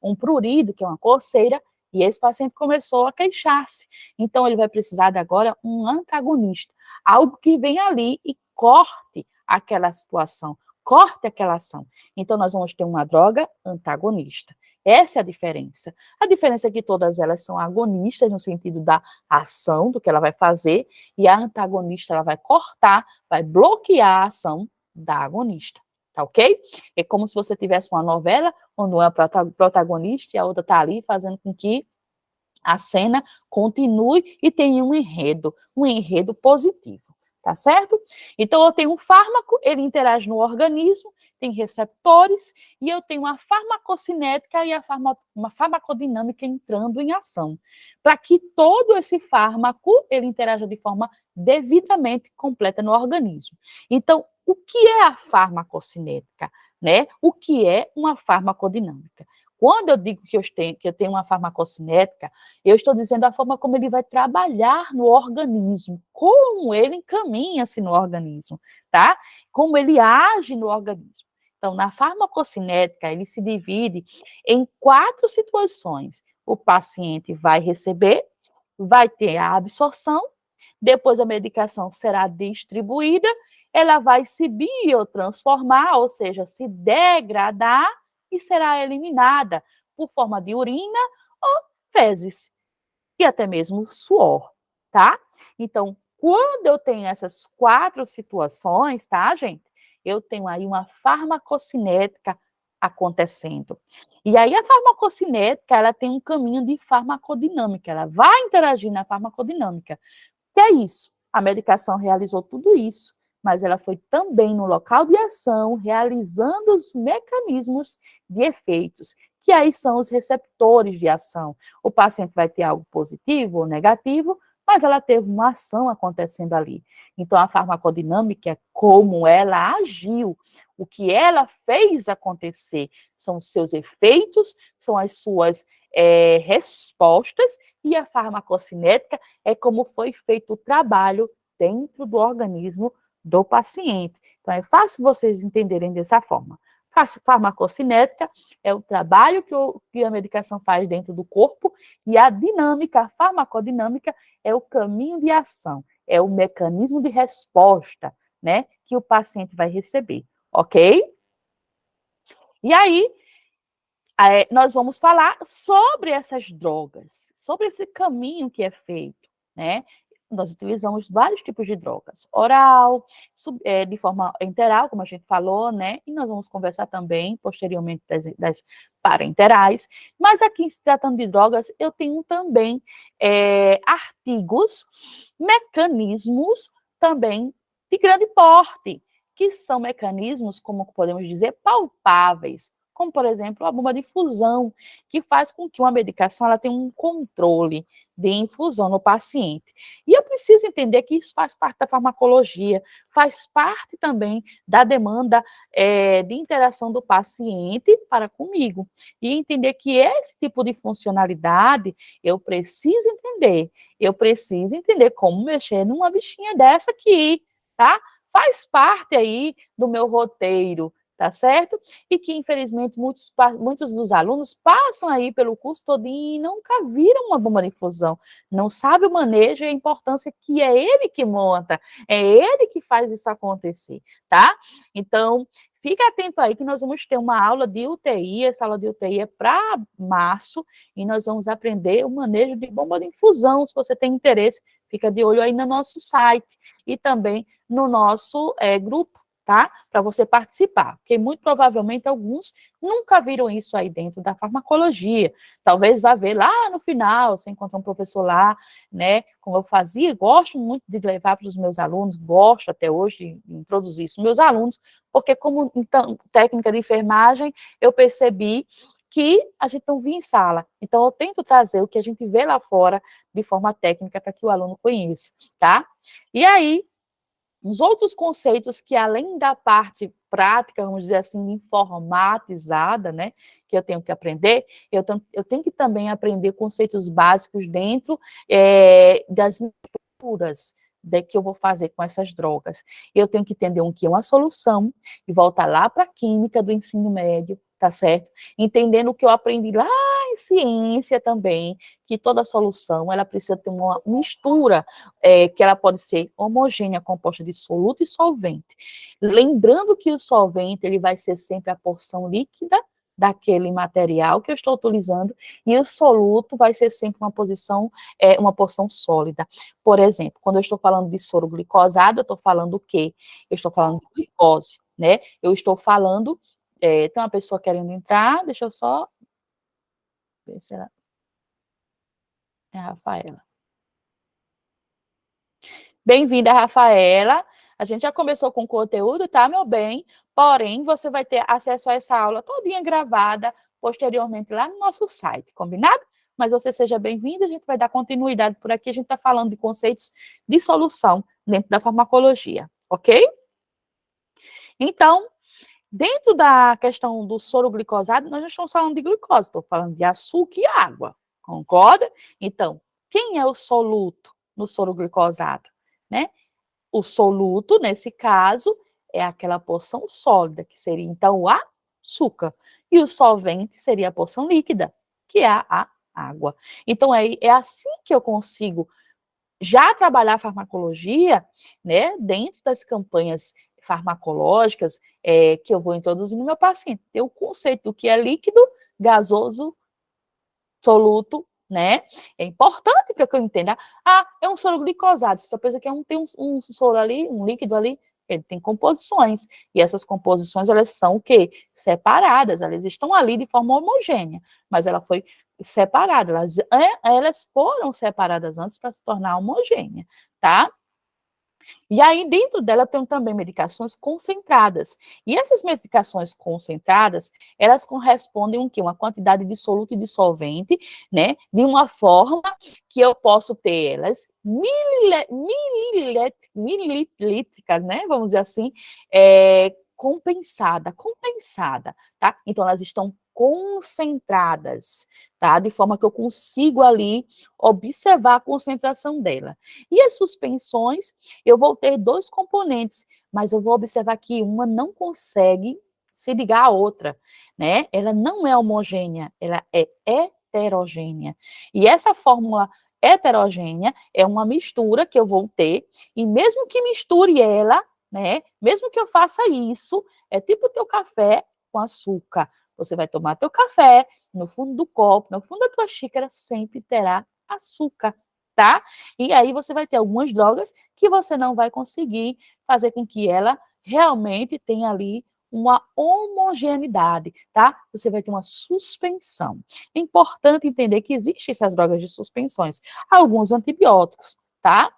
um prurido, que é uma coceira, e esse paciente começou a queixar-se. Então ele vai precisar de agora um antagonista, algo que venha ali e corte aquela situação, corte aquela ação. Então, nós vamos ter uma droga antagonista. Essa é a diferença. A diferença é que todas elas são agonistas no sentido da ação, do que ela vai fazer, e a antagonista ela vai cortar, vai bloquear a ação da agonista. Tá ok? É como se você tivesse uma novela onde uma protagonista e a outra está ali fazendo com que a cena continue e tenha um enredo positivo, tá certo? Então, eu tenho um fármaco, ele interage no organismo, tem receptores, e eu tenho uma farmacocinética e uma farmacodinâmica entrando em ação, para que todo esse fármaco, ele interaja de forma devidamente completa no organismo. Então, o que é a farmacocinética, né? O que é uma farmacodinâmica? Quando eu digo que eu tenho uma farmacocinética, eu estou dizendo a forma como ele vai trabalhar no organismo, como ele encaminha-se no organismo, tá? Como ele age no organismo. Então, na farmacocinética, ele se divide em 4 situações. O paciente vai receber, vai ter a absorção, depois a medicação será distribuída, ela vai se biotransformar, ou seja, se degradar, e será eliminada por forma de urina ou fezes, e até mesmo suor, tá? Então, quando eu tenho essas 4 situações, tá, gente? Eu tenho aí uma farmacocinética acontecendo. E aí a farmacocinética, ela tem um caminho de farmacodinâmica, ela vai interagir na farmacodinâmica. Que é isso? A medicação realizou tudo isso, mas ela foi também no local de ação, realizando os mecanismos de efeitos, que aí são os receptores de ação. O paciente vai ter algo positivo ou negativo, mas ela teve uma ação acontecendo ali. Então, a farmacodinâmica é como ela agiu, o que ela fez acontecer, são os seus efeitos, são as suas respostas, e a farmacocinética é como foi feito o trabalho dentro do organismo do paciente. Então, é fácil vocês entenderem dessa forma. Farmacocinética é o trabalho que a medicação faz dentro do corpo, e a dinâmica, a farmacodinâmica, é o caminho de ação, é o mecanismo de resposta, né, que o paciente vai receber, ok? E aí, nós vamos falar sobre essas drogas, sobre esse caminho que é feito, né? Nós utilizamos vários tipos de drogas, oral, de forma enteral, como a gente falou, né? E nós vamos conversar também, posteriormente, das parenterais. Mas aqui, se tratando de drogas, eu tenho também artigos, mecanismos também de grande porte, que são mecanismos, como podemos dizer, palpáveis, como, por exemplo, a bomba de infusão, que faz com que uma medicação ela tenha um controle de infusão no paciente. E eu preciso entender que isso faz parte da farmacologia, faz parte também da demanda de interação do paciente para comigo. E entender que esse tipo de funcionalidade eu preciso entender como mexer numa bichinha dessa aqui, tá? Faz parte aí do meu roteiro, tá certo? E que, infelizmente, muitos dos alunos passam aí pelo curso todinho e nunca viram uma bomba de infusão, não sabe o manejo e a importância que é ele que monta, é ele que faz isso acontecer, tá? Então, fica atento aí que nós vamos ter uma aula de UTI, essa aula de UTI é para março, e nós vamos aprender o manejo de bomba de infusão. Se você tem interesse, fica de olho aí no nosso site e também no nosso grupo, tá? Para você participar, porque muito provavelmente alguns nunca viram isso aí dentro da farmacologia. Talvez vá ver lá no final, você encontra um professor lá, né? Como eu fazia, gosto muito de levar para os meus alunos, gosto até hoje de introduzir isso nos meus alunos, porque como então, técnica de enfermagem, eu percebi que a gente não via em sala. Então, eu tento trazer o que a gente vê lá fora de forma técnica para que o aluno conheça, tá? E aí, os outros conceitos que, além da parte prática, vamos dizer assim, informatizada, né, que eu tenho que aprender, eu tenho que também aprender conceitos básicos dentro das misturas que eu vou fazer com essas drogas. Eu tenho que entender o que é uma solução e voltar lá para a química do ensino médio, tá certo? Entendendo o que eu aprendi lá em ciência também que toda solução ela precisa ter uma mistura que ela pode ser homogênea, composta de soluto e solvente. Lembrando que o solvente ele vai ser sempre a porção líquida daquele material que eu estou utilizando, e o soluto vai ser sempre uma porção sólida. Por exemplo, quando eu estou falando de soro glicosado, eu estou falando o quê? Eu estou falando de glicose, né? Eu estou falando, tem uma pessoa querendo entrar, deixa eu só ver se ela... É a Rafaela. Bem-vinda, Rafaela. A gente já começou com o conteúdo, tá, meu bem? Porém, você vai ter acesso a essa aula todinha gravada posteriormente lá no nosso site, combinado? Mas você seja bem-vinda, a gente vai dar continuidade por aqui, a gente está falando de conceitos de solução dentro da farmacologia, ok? Então, dentro da questão do soro glicosado, nós não estamos falando de glicose, estou falando de açúcar e água, concorda? Então, quem é o soluto no soro glicosado, né? O soluto, nesse caso, é aquela porção sólida, que seria, então, o açúcar. E o solvente seria a porção líquida, que é a água. Então, é assim que eu consigo já trabalhar a farmacologia, né, dentro das campanhas farmacológicas que eu vou introduzir no meu paciente. Ter o conceito do que é líquido, gasoso, soluto, né? É importante para que eu entenda. Ah, é um soro glicosado. Você pensa que tem um soro ali, um líquido ali, ele tem composições. E essas composições, elas são o quê? Separadas. Elas estão ali de forma homogênea, mas ela foi separada. Elas foram separadas antes para se tornar homogênea, tá? E aí, dentro dela, tem também medicações concentradas. E essas medicações concentradas, elas correspondem a uma quantidade de soluto e dissolvente, né? De uma forma que eu posso ter elas mililítricas, né? Vamos dizer assim, compensada, tá? Então, elas estão concentradas, tá? De forma que eu consigo ali observar a concentração dela. E as suspensões, eu vou ter dois componentes, mas eu vou observar que uma não consegue se ligar à outra, né? Ela não é homogênea, ela é heterogênea. E essa fórmula heterogênea é uma mistura que eu vou ter, e mesmo que misture ela, né? Mesmo que eu faça isso, é tipo o teu café com açúcar. Você vai tomar teu café, no fundo do copo, no fundo da tua xícara, sempre terá açúcar, tá? E aí você vai ter algumas drogas que você não vai conseguir fazer com que ela realmente tenha ali uma homogeneidade, tá? Você vai ter uma suspensão. É importante entender que existem essas drogas de suspensões, alguns antibióticos, tá?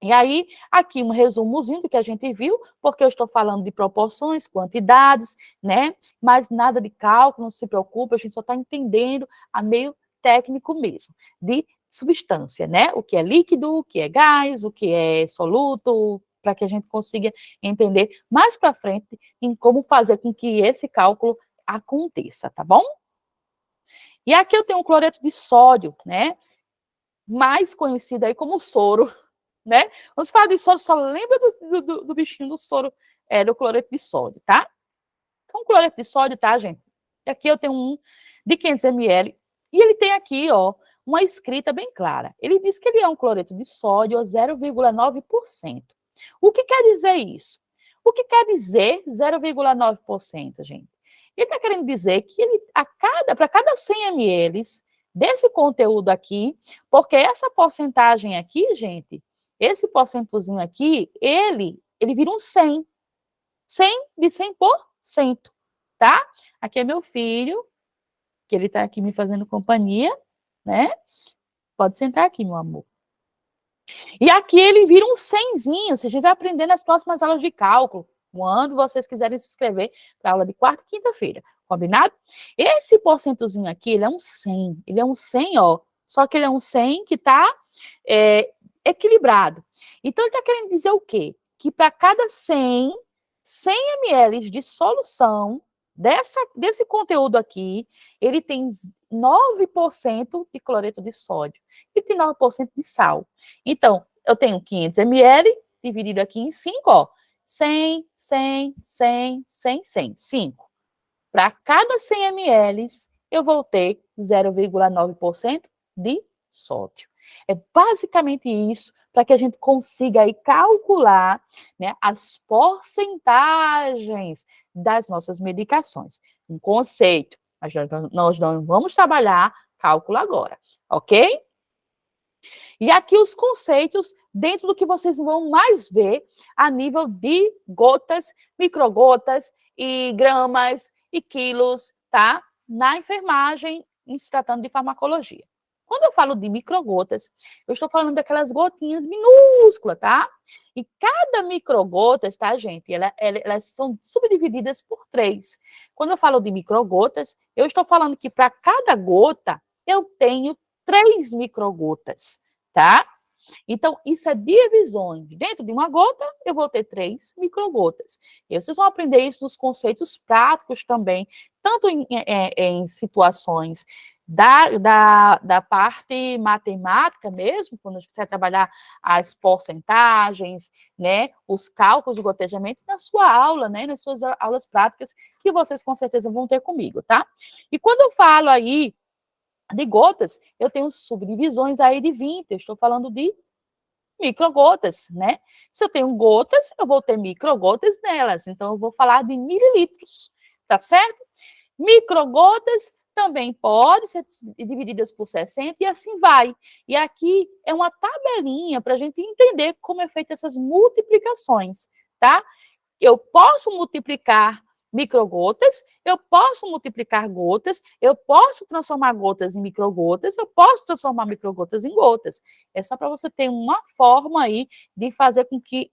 E aí, aqui um resumozinho do que a gente viu, porque eu estou falando de proporções, quantidades, né? Mas nada de cálculo, não se preocupe, a gente só está entendendo a meio técnico mesmo, de substância, né? O que é líquido, o que é gás, o que é soluto, para que a gente consiga entender mais para frente em como fazer com que esse cálculo aconteça, tá bom? E aqui eu tenho um cloreto de sódio, né? Mais conhecido aí como soro, né? Quando se fala de soro, só lembra do bichinho do soro, do cloreto de sódio, tá? Então, cloreto de sódio, tá, gente? E aqui eu tenho um de 500 ml, e ele tem aqui, ó, uma escrita bem clara. Ele diz que ele é um cloreto de sódio 0,9%. O que quer dizer isso? O que quer dizer 0,9%, gente? Ele está querendo dizer que ele, para cada 100 ml desse conteúdo aqui, porque essa porcentagem aqui, gente, esse porcentozinho aqui, ele vira um 100. 100 de 100%, tá? Aqui é meu filho, que ele tá aqui me fazendo companhia, né? Pode sentar aqui, meu amor. E aqui ele vira um 100zinho, você já vai aprender nas próximas aulas de cálculo, quando vocês quiserem se inscrever para a aula de quarta e quinta-feira, combinado? Esse porcentozinho aqui, ele é um 100, ele é um 100, ó, só que ele é um 100 que está equilibrado. Então, ele está querendo dizer o quê? Que para cada 100 ml de solução desse conteúdo aqui, ele tem 9% de cloreto de sódio e tem 9% de sal. Então, eu tenho 500 ml dividido aqui em 5, ó. 100, 100, 100, 100, 100, 5. Para cada 100 ml, eu vou ter 0,9% de sódio. É basicamente isso, para que a gente consiga aí calcular, né, as porcentagens das nossas medicações. Um conceito, mas nós não vamos trabalhar cálculo agora, ok? E aqui os conceitos dentro do que vocês vão mais ver a nível de gotas, microgotas e gramas e quilos, tá? Na enfermagem, em se tratando de farmacologia. Quando eu falo de microgotas, eu estou falando daquelas gotinhas minúsculas, tá? E cada microgotas, tá, gente? Elas são subdivididas por 3. Quando eu falo de microgotas, eu estou falando que para cada gota eu tenho 3 microgotas, tá? Então, isso é divisões. Dentro de uma gota, eu vou ter 3 microgotas. E vocês vão aprender isso nos conceitos práticos também, tanto em situações da parte matemática mesmo, quando a gente vai trabalhar as porcentagens, né, os cálculos do gotejamento na sua aula, né, nas suas aulas práticas, que vocês com certeza vão ter comigo, tá? E quando eu falo aí de gotas, eu tenho subdivisões aí de 20, eu estou falando de microgotas, né? Se eu tenho gotas, eu vou ter microgotas nelas, então eu vou falar de mililitros, tá certo? Microgotas também podem ser divididas por 60 e assim vai. E aqui é uma tabelinha para a gente entender como é feita essas multiplicações, tá? Eu posso multiplicar microgotas, eu posso multiplicar gotas, eu posso transformar gotas em microgotas, eu posso transformar microgotas em gotas. É só para você ter uma forma aí de fazer com que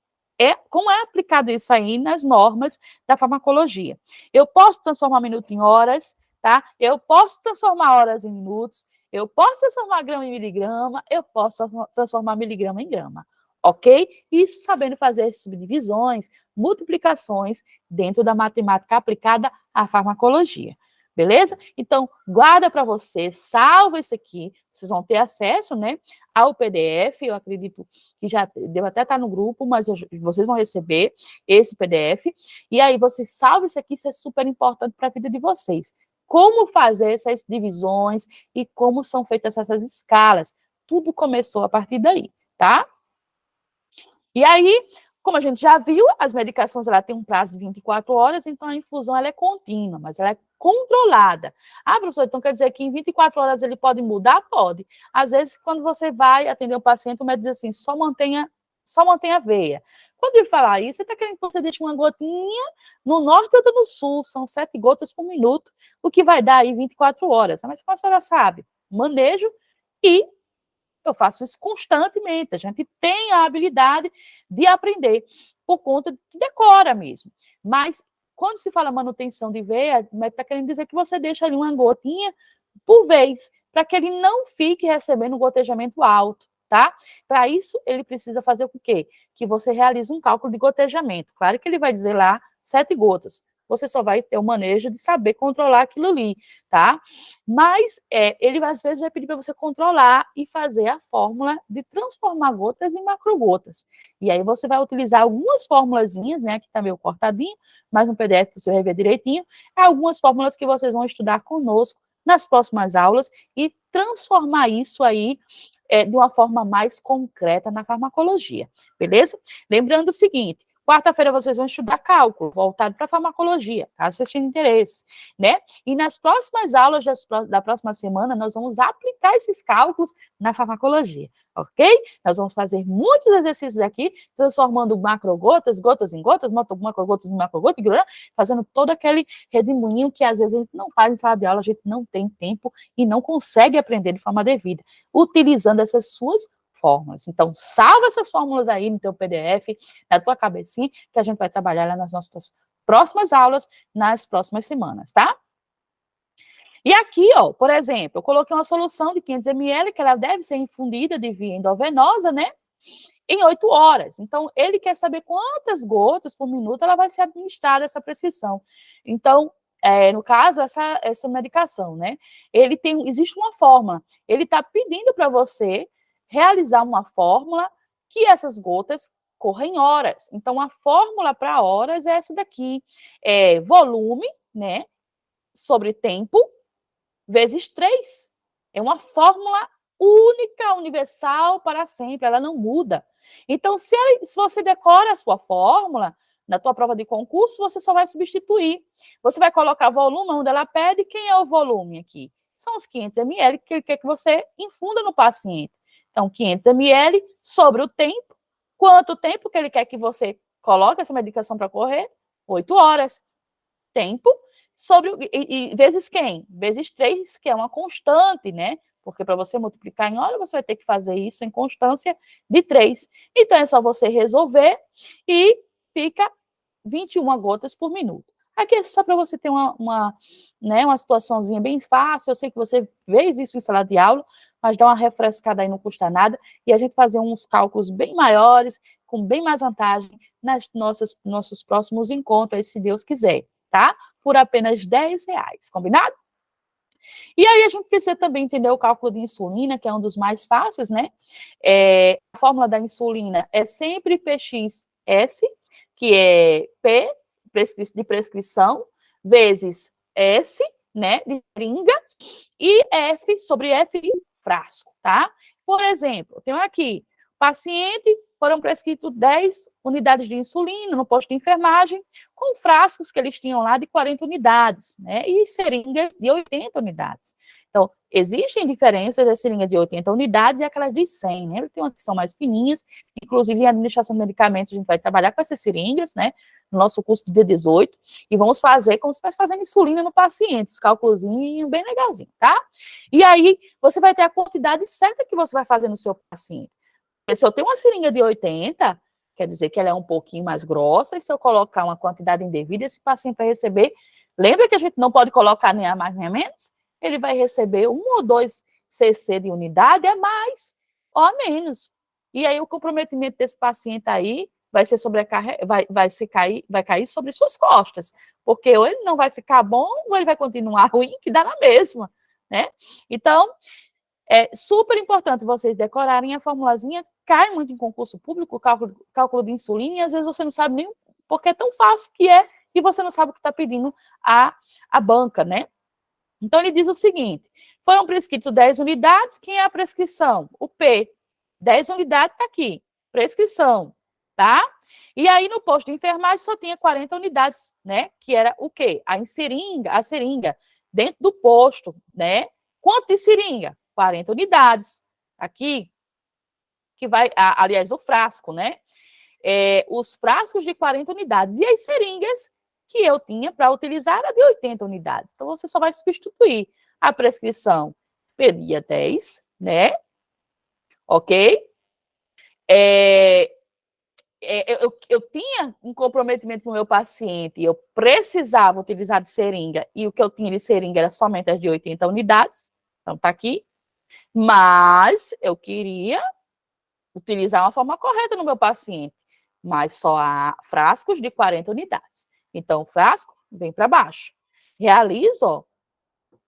como é aplicado isso aí nas normas da farmacologia. Eu posso transformar minuto em horas, tá? Eu posso transformar horas em minutos, eu posso transformar grama em miligrama, eu posso transformar miligrama em grama, ok? Isso sabendo fazer subdivisões, multiplicações dentro da matemática aplicada à farmacologia. Beleza? Então, guarda para você, salva isso aqui, vocês vão ter acesso, né, ao PDF, eu acredito que já deve até estar no grupo, mas vocês vão receber esse PDF, e aí vocês salvam isso aqui, isso é super importante para a vida de vocês. Como fazer essas divisões e como são feitas essas escalas. Tudo começou a partir daí, tá? E aí, como a gente já viu, as medicações ela tem um prazo de 24 horas, então a infusão ela é contínua, mas ela é controlada. Ah, professor, então quer dizer que em 24 horas ele pode mudar? Pode. Às vezes, quando você vai atender o paciente, o médico diz assim, só mantenha a veia. Quando ele falar isso, ele está querendo que você deixe uma gotinha no norte e outra no sul, são 7 gotas por minuto, o que vai dar aí 24 horas. Mas como a senhora sabe, manejo e eu faço isso constantemente. A gente tem a habilidade de aprender por conta de que decora mesmo. Mas quando se fala manutenção de veia, está querendo dizer que você deixa ali uma gotinha por vez, para que ele não fique recebendo um gotejamento alto, tá? Para isso, ele precisa fazer o quê? Que você realize um cálculo de gotejamento. Claro que ele vai dizer lá 7 gotas. Você só vai ter o manejo de saber controlar aquilo ali, tá? Mas ele às vezes vai pedir para você controlar e fazer a fórmula de transformar gotas em macrogotas. E aí você vai utilizar algumas formulazinhas, né? Aqui tá meio cortadinho, mas no PDF você vai ver direitinho. Algumas fórmulas que vocês vão estudar conosco nas próximas aulas e transformar isso aí de uma forma mais concreta na farmacologia, beleza? Lembrando o seguinte, quarta-feira vocês vão estudar cálculo, voltado para farmacologia, caso vocês tenham interesse, né? E nas próximas aulas da próxima semana, nós vamos aplicar esses cálculos na farmacologia, ok? Nós vamos fazer muitos exercícios aqui, transformando macrogotas, gotas em gotas, macrogotas em macrogotas, fazendo todo aquele redemoinho que às vezes a gente não faz em sala de aula, a gente não tem tempo e não consegue aprender de forma devida, utilizando essas suas fórmulas. Então, salva essas fórmulas aí no teu PDF, na tua cabecinha, que a gente vai trabalhar lá nas nossas próximas aulas, nas próximas semanas, tá? E aqui, ó, por exemplo, eu coloquei uma solução de 500 ml, que ela deve ser infundida de via endovenosa, né? Em 8 horas. Então, ele quer saber quantas gotas por minuto ela vai ser administrada, essa prescrição. Então, no caso, essa medicação, né? Existe uma fórmula. Ele está pedindo para você realizar uma fórmula que essas gotas correm horas. Então, a fórmula para horas é essa daqui. É volume, né? Sobre tempo, vezes 3. É uma fórmula única, universal, para sempre, ela não muda. Então, se você decora a sua fórmula, na tua prova de concurso, você só vai substituir. Você vai colocar volume onde ela pede. Quem é o volume aqui? São os 500 ml que ele quer que você infunda no paciente. Então, 500 ml sobre o tempo. Quanto tempo que ele quer que você coloque essa medicação para correr? 8 horas. Tempo sobre vezes quem? Vezes 3, que é uma constante, né? Porque para você multiplicar em hora, você vai ter que fazer isso em constância de 3. Então, é só você resolver e fica 21 gotas por minuto. Aqui é só para você ter né, uma situaçãozinha bem fácil. Eu sei que você fez isso em sala de aula, mas dá uma refrescada aí, não custa nada. E a gente fazer uns cálculos bem maiores, com bem mais vantagem, nossos próximos encontros, se Deus quiser, tá? Por apenas R$10, combinado? E aí a gente precisa também entender o cálculo de insulina, que é um dos mais fáceis, né? A fórmula da insulina é sempre PXS, que é P de prescrição, vezes S, né, de seringa, e F sobre F de frasco, tá? Por exemplo, tenho aqui, paciente, foram prescritos 10 unidades de insulina no posto de enfermagem, com frascos que eles tinham lá de 40 unidades, né? E seringas de 80 unidades. Então, existem diferenças das seringas de 80 unidades e aquelas de 100, né? Tem umas que são mais fininhas, inclusive em administração de medicamentos a gente vai trabalhar com essas seringas, né? No nosso curso de D18, e vamos fazer como se fosse fazendo insulina no paciente, os cálculozinhos bem legalzinho, tá? E aí, você vai ter a quantidade certa que você vai fazer no seu paciente. Se eu tenho uma seringa de 80, quer dizer que ela é um pouquinho mais grossa, e se eu colocar uma quantidade indevida, esse paciente vai receber, lembra que a gente não pode colocar nem a mais nem a menos? Ele vai receber 1 ou 2 cc de unidade, a mais ou a menos. E aí o comprometimento desse paciente aí vai ser vai cair sobre suas costas, porque ou ele não vai ficar bom, ou ele vai continuar ruim, que dá na mesma, né? Então, é super importante vocês decorarem a formulazinha, cai muito em concurso público, cálculo de insulina, e às vezes você não sabe nem porque é tão fácil que é, e você não sabe o que está pedindo a banca, né? Então, ele diz o seguinte, foram prescritos 10 unidades, quem é a prescrição? O P. 10 unidades está aqui, prescrição, tá? E aí, no posto de enfermagem, só tinha 40 unidades, né? Que era o quê? A seringa, dentro do posto, né? Quanto de seringa? 40 unidades. Aqui, que vai, aliás, o frasco, né? Os frascos de 40 unidades. E as seringas que eu tinha para utilizar era de 80 unidades. Então, você só vai substituir a prescrição pedia 10, né? Ok? Eu tinha um comprometimento com o meu paciente, eu precisava utilizar de seringa, e o que eu tinha de seringa era somente as de 80 unidades. Então, tá aqui. Mas eu queria utilizar uma forma correta no meu paciente, mas só há frascos de 40 unidades. Então, o frasco vem para baixo. Realizo, ó,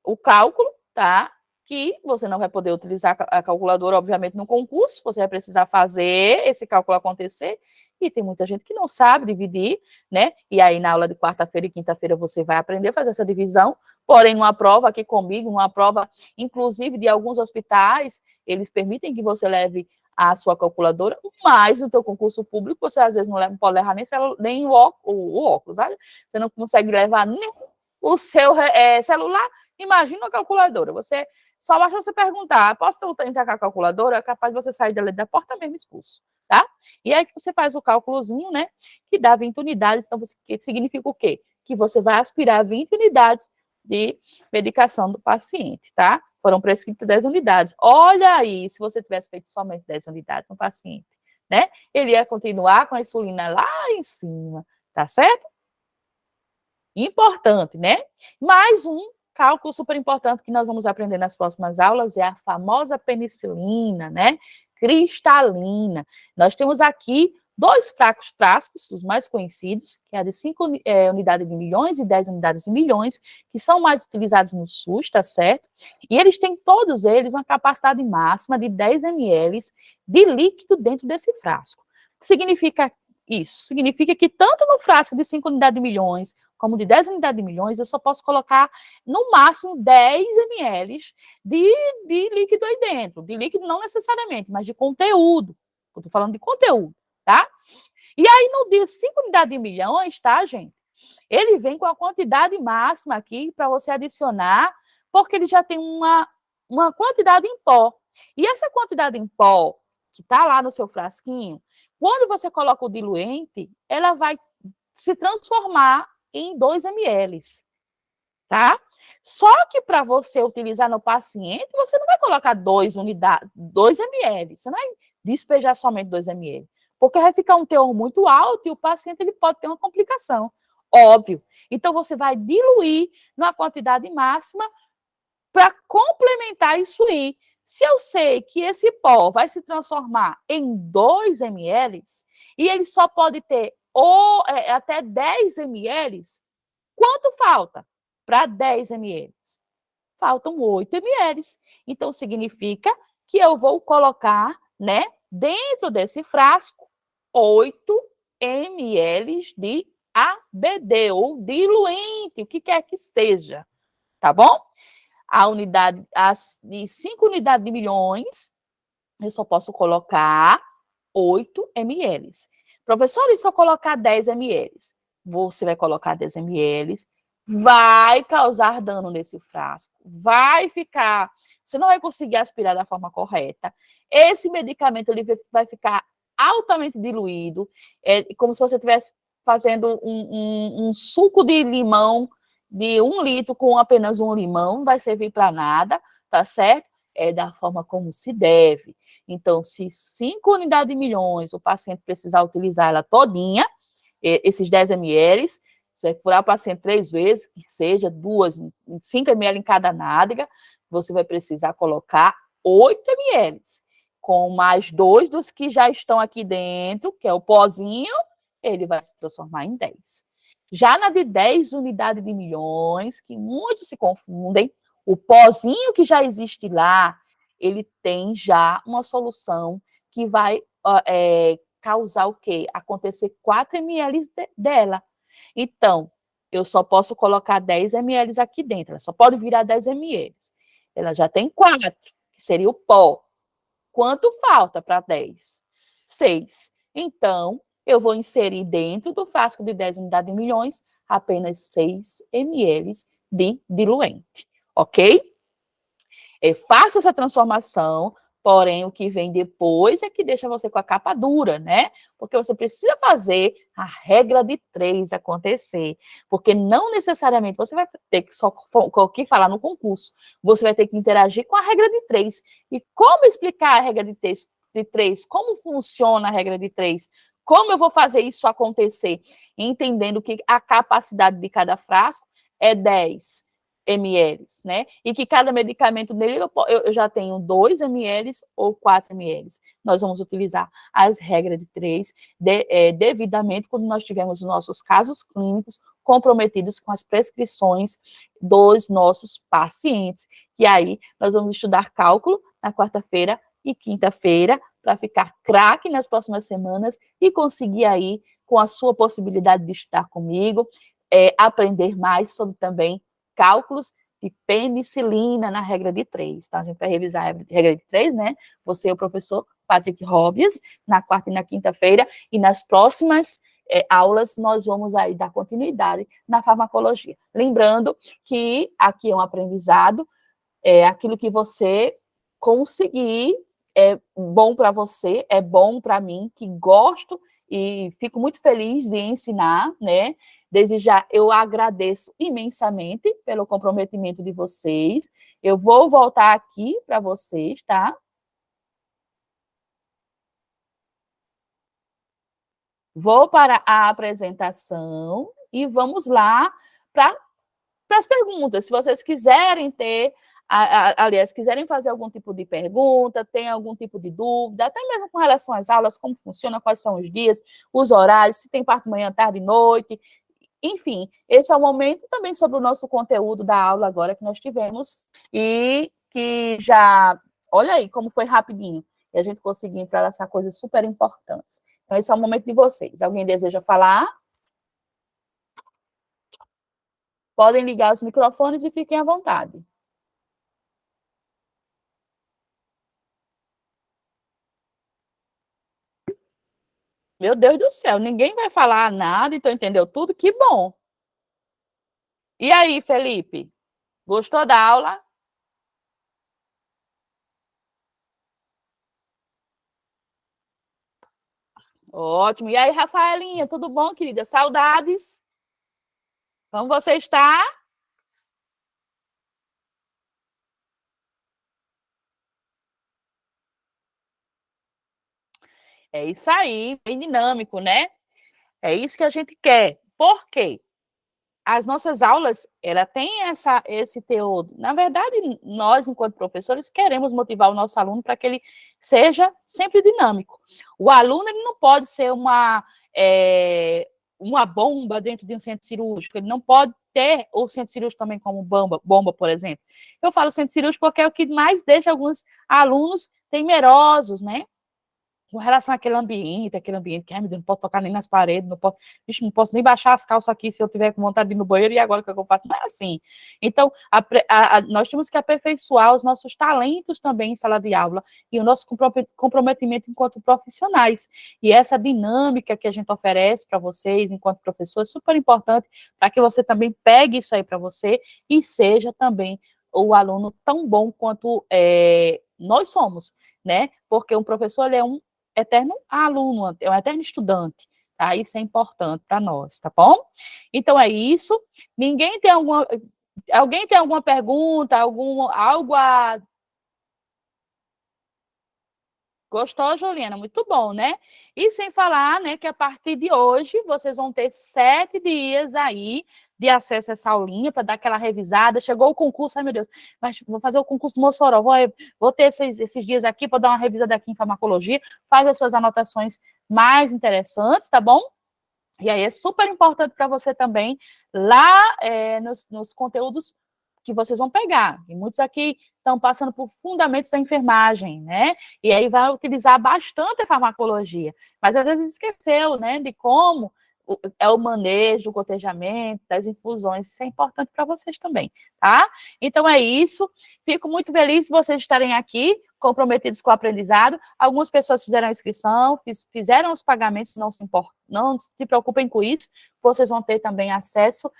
o cálculo, tá? Que você não vai poder utilizar a calculadora, obviamente, no concurso, você vai precisar fazer esse cálculo acontecer, e tem muita gente que não sabe dividir, né? E aí, na aula de quarta-feira e quinta-feira, você vai aprender a fazer essa divisão, porém, numa prova aqui comigo, uma prova, inclusive, de alguns hospitais, eles permitem que você leve a sua calculadora, mas no teu concurso público, você às vezes não pode levar nem o óculos, sabe? Você não consegue levar nem o seu celular, imagina a calculadora. Você só basta você perguntar, posso entrar com a calculadora? É capaz de você sair da porta mesmo expulso, tá? E aí que você faz o cálculozinho, né? Que dá 20 unidades, então que significa o quê? Que você vai aspirar 20 unidades de medicação do paciente, tá? Foram prescritas 10 unidades. Olha aí, se você tivesse feito somente 10 unidades no paciente, né? Ele ia continuar com a insulina lá em cima, tá certo? Importante, né? Mais um cálculo super importante que nós vamos aprender nas próximas aulas é a famosa penicilina, né? Cristalina. Nós temos aqui 2 frascos, os mais conhecidos, que é a de 5 unidades de milhões e 10 unidades de milhões, que são mais utilizados no SUS, tá certo? E eles têm, todos eles, uma capacidade máxima de 10 ml de líquido dentro desse frasco. O que significa Isso significa que tanto no frasco de 5 unidades de milhões, como de 10 unidades de milhões, eu só posso colocar no máximo 10 ml de líquido aí dentro. De líquido não necessariamente, mas de conteúdo. Eu estou falando de conteúdo, tá? E aí, no de 5 unidades de milhões, tá, gente? Ele vem com a quantidade máxima aqui para você adicionar, porque ele já tem uma quantidade em pó. E essa quantidade em pó, que está lá no seu frasquinho, quando você coloca o diluente, ela vai se transformar em 2 ml, tá? Só que para você utilizar no paciente, você não vai colocar 2 unidades, 2 ml, você não vai despejar somente 2 ml, porque vai ficar um teor muito alto e o paciente ele pode ter uma complicação, óbvio. Então, você vai diluir numa quantidade máxima para complementar isso aí. Se eu sei que esse pó vai se transformar em 2 ml e ele só pode ter até 10 ml, quanto falta para 10 ml? Faltam 8 ml. Então, significa que eu vou colocar, né, dentro desse frasco, 8 ml de ABD, ou diluente, o que quer que seja, tá bom? A unidade, de 5 unidades de milhões, eu só posso colocar 8 ml. Professor, e se eu colocar 10 ml? Você vai colocar 10 ml, vai causar dano nesse frasco, vai ficar, você não vai conseguir aspirar da forma correta. Esse medicamento ele vai ficar altamente diluído, como se você estivesse fazendo um suco de limão de 1 litro com apenas um limão, não vai servir para nada, tá certo? É da forma como se deve. Então, se 5 unidades de milhões o paciente precisar utilizar ela todinha, esses 10 ml, você vai furar o paciente 3 vezes, que seja 5 ml em cada nádega, você vai precisar colocar 8 ml, com mais 2 dos que já estão aqui dentro, que é o pozinho, ele vai se transformar em 10. Já na de 10 unidades de milhões, que muitos se confundem, o pozinho que já existe lá, ele tem já uma solução que vai causar o quê? Acontecer 4 ml dela. Então, eu só posso colocar 10 ml aqui dentro, ela só pode virar 10 ml. Ela já tem 4, que seria o pó. Quanto falta para 10? 6. Então, eu vou inserir dentro do frasco de 10 unidades de milhões apenas 6 ml de diluente, ok? Faça essa transformação, porém o que vem depois é que deixa você com a capa dura, né? Porque você precisa fazer a regra de 3 acontecer, porque não necessariamente você vai ter que só falar no concurso, você vai ter que interagir com a regra de 3. E como explicar a regra de 3? Como funciona a regra de 3? Como eu vou fazer isso acontecer? Entendendo que a capacidade de cada frasco é 10 ml, né? E que cada medicamento dele eu já tenho 2 ml ou 4 ml. Nós vamos utilizar as regras de 3 devidamente quando nós tivermos os nossos casos clínicos comprometidos com as prescrições dos nossos pacientes. E aí nós vamos estudar cálculo na quarta-feira e quinta-feira para ficar craque nas próximas semanas e conseguir aí, com a sua possibilidade de estudar comigo, aprender mais sobre também cálculos de penicilina na regra de 3, tá? A gente vai revisar a regra de 3, né? Você e o professor Patrick Robles, na quarta e na quinta-feira, e nas próximas aulas nós vamos aí dar continuidade na farmacologia. Lembrando que aqui é um aprendizado, aquilo que você conseguir é bom para você, é bom para mim, que gosto e fico muito feliz de ensinar, né? Desde já, eu agradeço imensamente pelo comprometimento de vocês. Eu vou voltar aqui para vocês, tá? Vou para a apresentação e vamos lá para as perguntas. Se vocês quiserem ter, aliás, quiserem fazer algum tipo de pergunta, tem algum tipo de dúvida, até mesmo com relação às aulas, como funciona, quais são os dias, os horários, se tem parte manhã, tarde e noite. Enfim, esse é o momento também sobre o nosso conteúdo da aula agora que nós tivemos e que já, olha aí como foi rapidinho, e a gente conseguiu entrar nessa coisa super importante. Então, esse é o momento de vocês. Alguém deseja falar? Podem ligar os microfones e fiquem à vontade. Meu Deus do céu, ninguém vai falar nada, então entendeu tudo? Que bom. E aí, Felipe? Gostou da aula? Ótimo. E aí, Rafaelinha, tudo bom, querida? Saudades. Como você está? É isso aí, bem dinâmico, né? É isso que a gente quer. Por quê? As nossas aulas, ela tem esse teor. Na verdade, nós, enquanto professores, queremos motivar o nosso aluno para que ele seja sempre dinâmico. O aluno ele não pode ser uma bomba dentro de um centro cirúrgico, ele não pode ter o centro cirúrgico também como bomba, por exemplo. Eu falo centro cirúrgico porque é o que mais deixa alguns alunos temerosos, né? Com relação aquele ambiente que, ai, meu Deus, não posso tocar nem nas paredes, não posso, bicho, não posso nem baixar as calças aqui se eu tiver com vontade de ir no banheiro, e agora o que eu faço? Não é assim. Então, nós temos que aperfeiçoar os nossos talentos também em sala de aula e o nosso comprometimento enquanto profissionais. E essa dinâmica que a gente oferece para vocês, enquanto professor, é super importante para que você também pegue isso aí para você e seja também o aluno tão bom quanto nós somos, né? Porque um professor ele é um eterno aluno, é um eterno estudante, tá? Isso é importante para nós, tá bom? Então é isso. Alguém tem alguma pergunta, algo a Gostou, Juliana? Muito bom, né? E sem falar, né, que a partir de hoje vocês vão ter 7 dias aí de acesso a essa aulinha para dar aquela revisada. Chegou o concurso, ai meu Deus, mas vou fazer o concurso do Mossoró, vou ter esses dias aqui para dar uma revisada aqui em farmacologia, faz as suas anotações mais interessantes, tá bom? E aí é super importante para você também, lá nos conteúdos que vocês vão pegar. E muitos aqui estão passando por fundamentos da enfermagem, né? E aí vai utilizar bastante a farmacologia. Mas às vezes esqueceu, né, de como é o manejo, o gotejamento, das infusões. Isso é importante para vocês também, tá? Então é isso. Fico muito feliz de vocês estarem aqui, comprometidos com o aprendizado. Algumas pessoas fizeram a inscrição, fizeram os pagamentos, não se preocupem com isso. Vocês vão ter também acesso.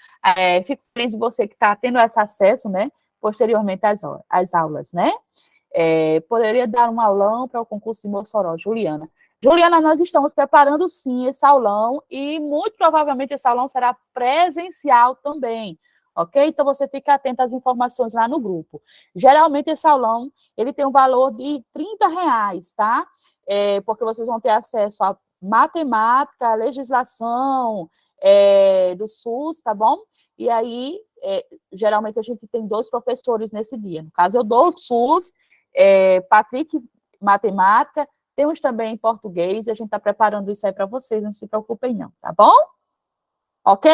Fico feliz de você que está tendo esse acesso, né? Posteriormente às aulas, né? Poderia dar um aulão para o concurso de Mossoró, Juliana. Juliana, nós estamos preparando sim esse aulão e muito provavelmente esse aulão será presencial também, ok? Então você fica atento às informações lá no grupo. Geralmente esse aulão ele tem um valor de R$ 30, tá? Porque vocês vão ter acesso a matemática, legislação do SUS, tá bom? E aí, geralmente a gente tem 2 professores nesse dia. No caso, eu dou o SUS, Patrick, matemática, temos também português, e a gente está preparando isso aí para vocês, não se preocupem não, tá bom? Ok?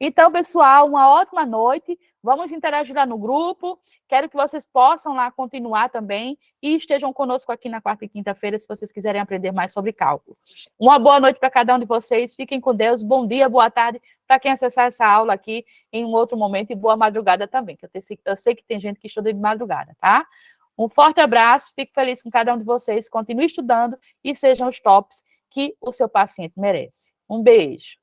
Então, pessoal, uma ótima noite. Vamos interagir lá no grupo. Quero que vocês possam lá continuar também e estejam conosco aqui na quarta e quinta-feira, se vocês quiserem aprender mais sobre cálculo. Uma boa noite para cada um de vocês. Fiquem com Deus. Bom dia, boa tarde para quem acessar essa aula aqui em um outro momento e boa madrugada também, que eu sei que tem gente que estuda de madrugada, tá? Um forte abraço. Fico feliz com cada um de vocês. Continue estudando e sejam os tops que o seu paciente merece. Um beijo.